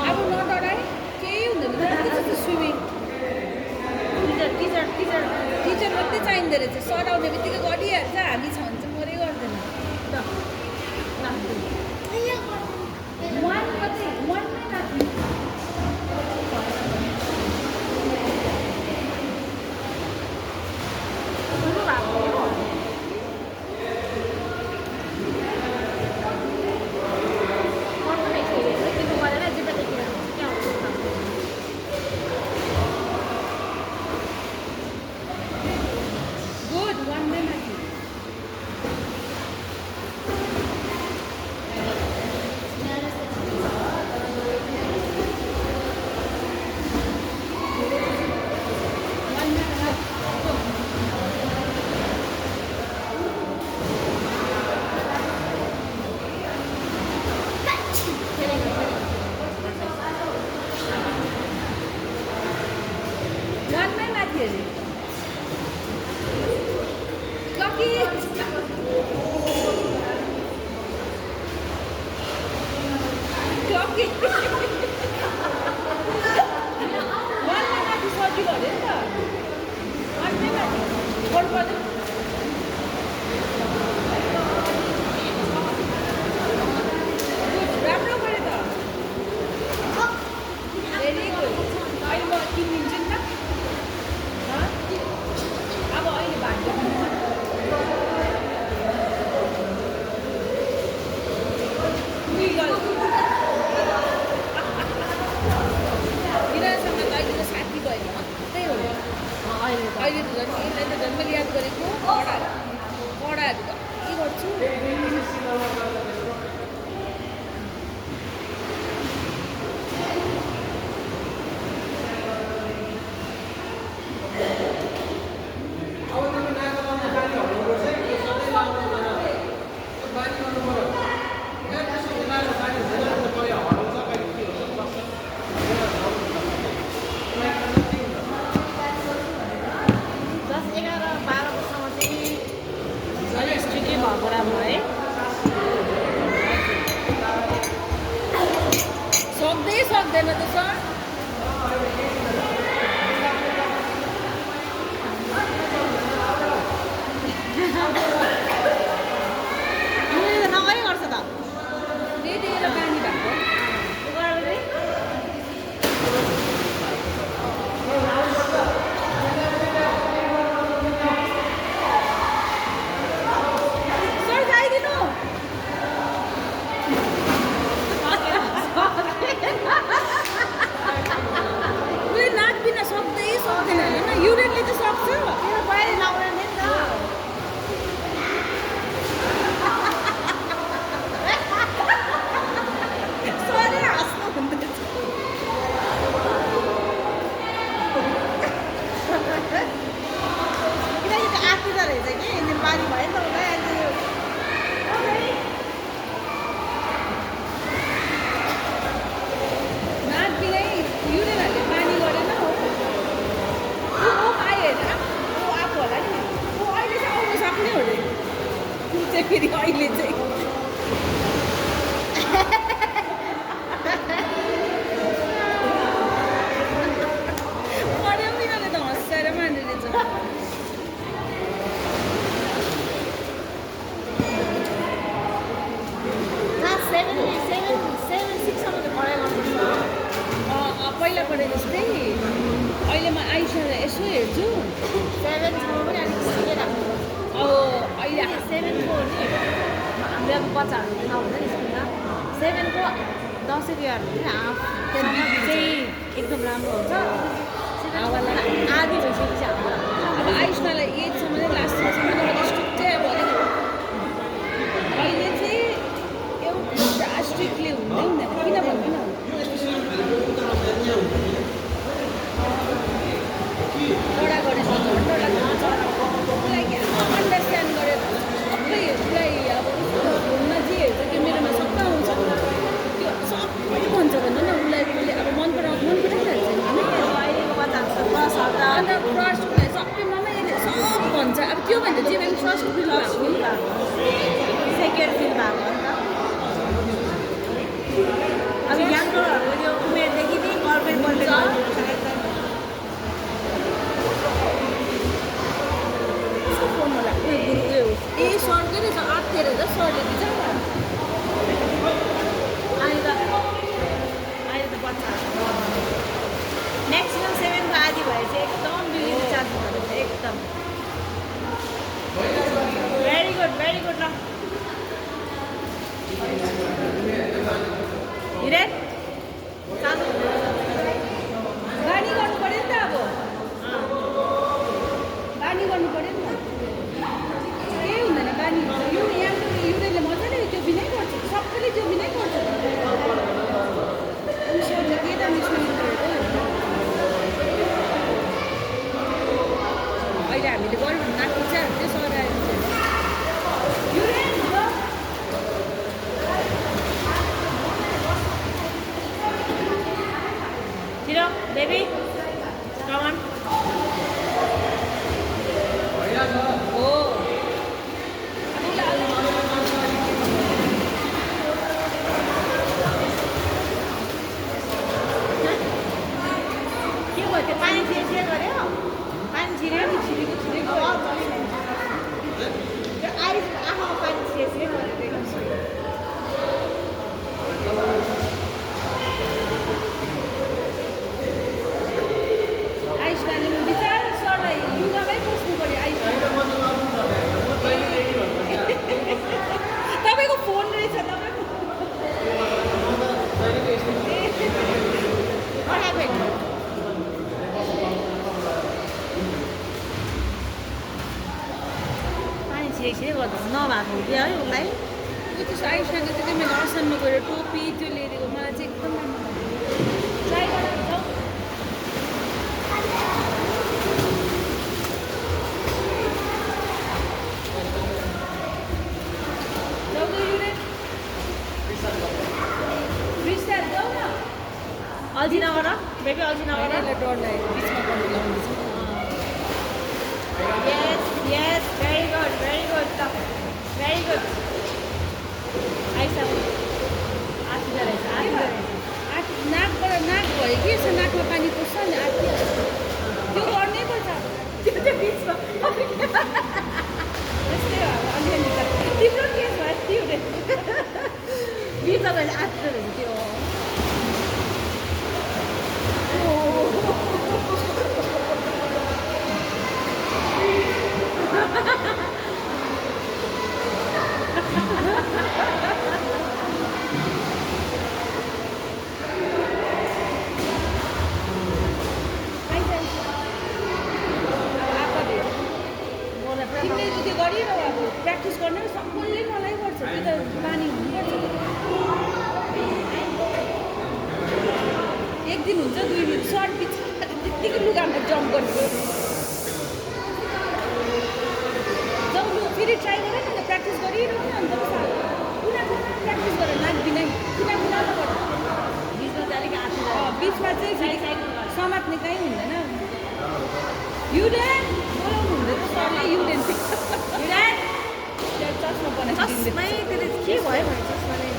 अब नडराई केही हुँदैन जस्तो स्विमिङ टिचर मात्रै चाहिँदो रहेछ सर आउने बित्तिकै गरिहाल्छ हामी छ भने चाहिँ मरै गर्दैन वान मात्रै वानमै राख्नु गुड वानमै माथि वानमै माथि अरे कति क्लकी वानमै माथि सजिलो अरे नि त वानमै माथि गर्नु पर्दैन राम्रो गरे त भेरी गुड अहिले म किनिदिन्छु नि त अब अहिले भाग्यो यिनीहरूसँग त अहिले त साथी भएर मात्रै हो अहिले त झन् यसलाई त झन् मैले याद गरेको कडाहरू कति गर्छु दस 11 12 वर्षसम्म चाहिँ अलिक स्ट्रिक्टली भएको राम्रो है सक्दैन त सर उनीहरूले त नगरी गर्छ त त्यही बानी भएको सर खाइदिनु उयो नाक बिना सक्दैन होइन युरिनले त सक्छ मेरो बाहिर लगाउने नि त सर हाँस्नु हुँदैछ किनकि त्यो आत्तिँदो रहेछ कि अनि बानी भयो नि त उसलाई अनि नाक बिनै युरिनहरूले पानी गरेन हो आयो हेर ऊ आएको होला नि ऊ अहिले चाहिँ आउनु सक्ने हो अरे ऊ चाहिँ फेरि अहिले चाहिँ पढ्यो नि त हँसाएर माने रहेछ क्लास 7 6सम्म त पढाइ गर्नुपर्छ पहिला पढे जस्तै अहिले म आइसालाई यसो हेर्छु 7सम्म पनि अलिक सिकेर राख्नुपर्छ अब अहिले 7को नि हाम्रो अब बच्चाहरू नहुँदैन नि स्कुलमा 7को दसैँ तिहार हुन्छ नि हाफ त्यहाँदेखि चाहिँ एकदम राम्रो हुन्छ आधी भइसकेपछि हाम्रो अब आयुष्मालाई 8सम्म नै लास्ट इयरसम्म अलिक स्ट्रिक्ट चाहिँ अब अलिक अहिले चाहिँ एउटा स्ट्रिक्टली हुँदै हुँदैन किन भन्दैन कडा गरेर झन्डा लाग्छ उसलाई क्या अन्डरस्ट्यान्ड गरेर सबै उसलाई अब फोनमा जे हेर्छ त्यो मेरोमा सबै आउँछ त्यो सबै भन्छ भन्दा न उसलाई उसले अब मन पराइहाल्छ होइन अहिलेको बच्चाहरू त क्लास अन्त ट्रस्ट उसलाई सबैमा नै यसले सब भन्छ अब त्यो भन्दा जे भए पनि ट्रस्ट फिल भएको नि सेकेन्ड फिल भएको हो नि त अब यङहरूको यो उमेरदेखि नै गर्लफ्रेन्ड बोयफ्रेन्ड फोन होला ए सरकै रहेछ आत्तिएर त सरले दिन्छ अहिले त बच्चाहरू म्याक्सिमम् 7को आदि भए चाहिँ एकदम बिग्रिने चान्स हुँदो रहेछ एकदम भेरी गुड ल हिरेन चालु बानी गर्नु पऱ्यो नि त अब बानी गर्नु पऱ्यो नि त केही हुँदैन बानी हुन्छ यो यहाँ युरिनले मजाले त्यो बिनै गर्छ सबैले त्यो बिनै गर्छ सरले के त मिसमा अहिले हामीले गऱ्यो भने नाच्नु चाहिँ त्यो सर आएर urine Tiro, baby, come on. हो के भयो त्यो पानी छिरेको गऱ्यो पानी छिरेको छिरेको छिरै गर्दैछ नभएको हो कि है उसलाई ऊ त्यस्तो आइसकेको थियो मैले असनमा गएर टोपी त्यो लिइदिएको मलाई चाहिँ एकदम राम्रो लाग्यो ट्राई गरेर जाउँ अल्छी नगर बेबी अल्छी नगर डर लाग्यो बिचमा पर्नु लाउँदैछ Yes, yes, very good, very good. Aisa, आँखी रहेछ नाकबाट नाक भयो कि यसो नाकमा पानी पस्छ नि आँखी त्यो गर्नै पर्छ त्यो चाहिँ बिचमा यस्तै हो अब अलिअलि त तिम्रो केस भयो त्यो बिचमा गएर आँखी रहेछ त्यो तिमीले त्यो गरिरह अब प्र्याक्टिस गर्ने सबैले मलाई गर्छ त्यो त बानी हुनुपर्छ एक दिन हुन्छ 2 दिन सर्ट पछि त्यत्तिकै लुगामा जम्प गर्छु जाउँ लु फेरि ट्राई गर न त प्र्याक्टिस गरिरह न अन्त कुना प्र्याक्टिस गर नाच्दिनै कुना नगर बिचमा चाहिँ अलिक आँखी बिचमा चाहिँ फेरि समात्ने कहीँ हुँदैन युडेन बोलाउनु हुँदैन सरले युडेन चस्मा बनाइदिँदै चस्मै त्यसले के भयो भने चस्माले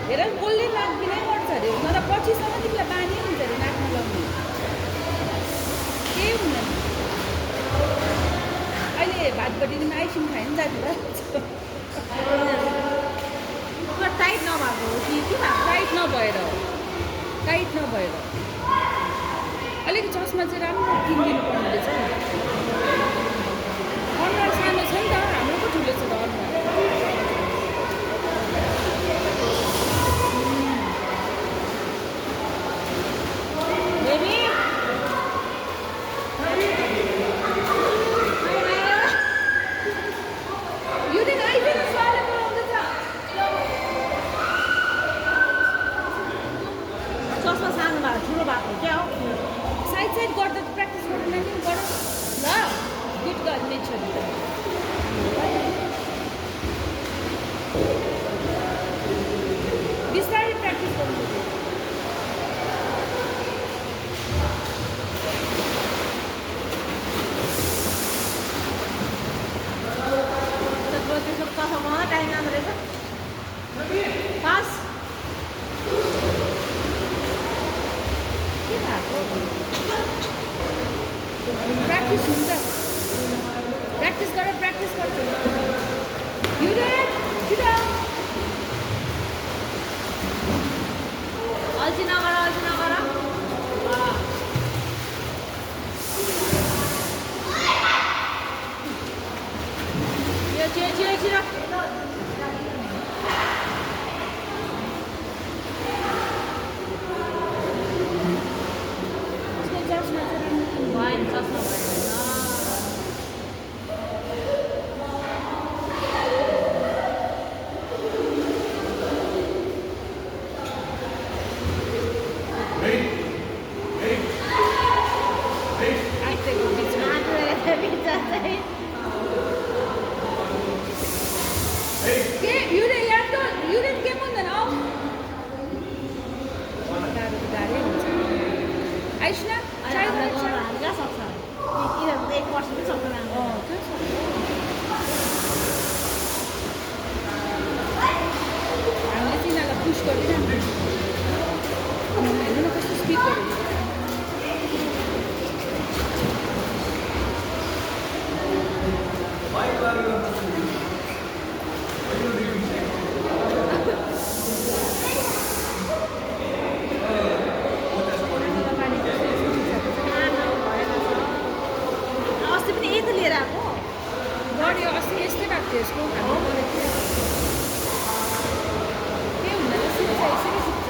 हेर कसले नाच्दिनै गर्छ अरे नत्र पछिसम्म तिमीलाई बानी हुन्छ अरे नाच्न लाउने केही हुँदैन अहिले भातपट्टिमा आइसिङ खायो नि दाजुभाइ पुरा टाइट नभएको हो कि के भएको टाइट नभएर अलिकति चस्मा चाहिँ राम्रो किनिदिनु पर्ने रहेछ नि अनुहार सानो छ नि त हाम्रो पो ठुलो छ त अनुहार बेबी युडेन आइदिनु सरले बोलाउँदैछ चस्मा सानो भएको ठुलो भएको क्या हो साइड गर्दा त प्र्याक्टिस गर्दैन नि गर ल गुड गर्ल नेचर बिस्तारै प्र्याक्टिस गर्नु त्यसको चस्मा बनाउन टाइम जाँदो रहेछ पास के भएको प्र्याक्टिस हुन्छ प्र्याक्टिस गर युडेन छिटो अल्छी नगर छिटो उसको चस्मा चाहिँ राम्रो भएन चस्मा भएन आइतेको बिचमा के युडेन के भन्दैन आऊ गाह्रै हुन्छ आइस न ट्राई हामीलाई गर्छ गर्न हामी कहाँ सक्छ यिनीहरू 1 वर्ष पनि सक्दैन हाम्रो हामीले तिनीहरूलाई पुस गरिदिनु हेर्नु न कस्तो स्पिड गर्यो अस्ति पनि यही त लिएर आएको बढी अस्ति यस्तै भएको थियो यसको हाम्रो गरेको थियो के हुँदैन सिक्छ यसरी सिक्छ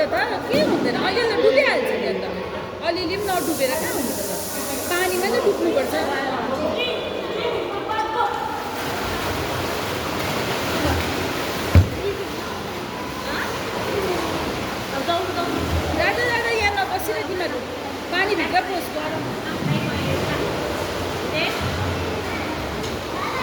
त के हुँदैन अहिले डुबिहाल्छ नि अन्त अलिअलि पनि नडुबेर कहाँ हुन्छ त पानीमा नै डुब्नुपर्छ जाँदा जाँदा यहाँ नबसेर तिमीहरू पानीभित्र पस् गरम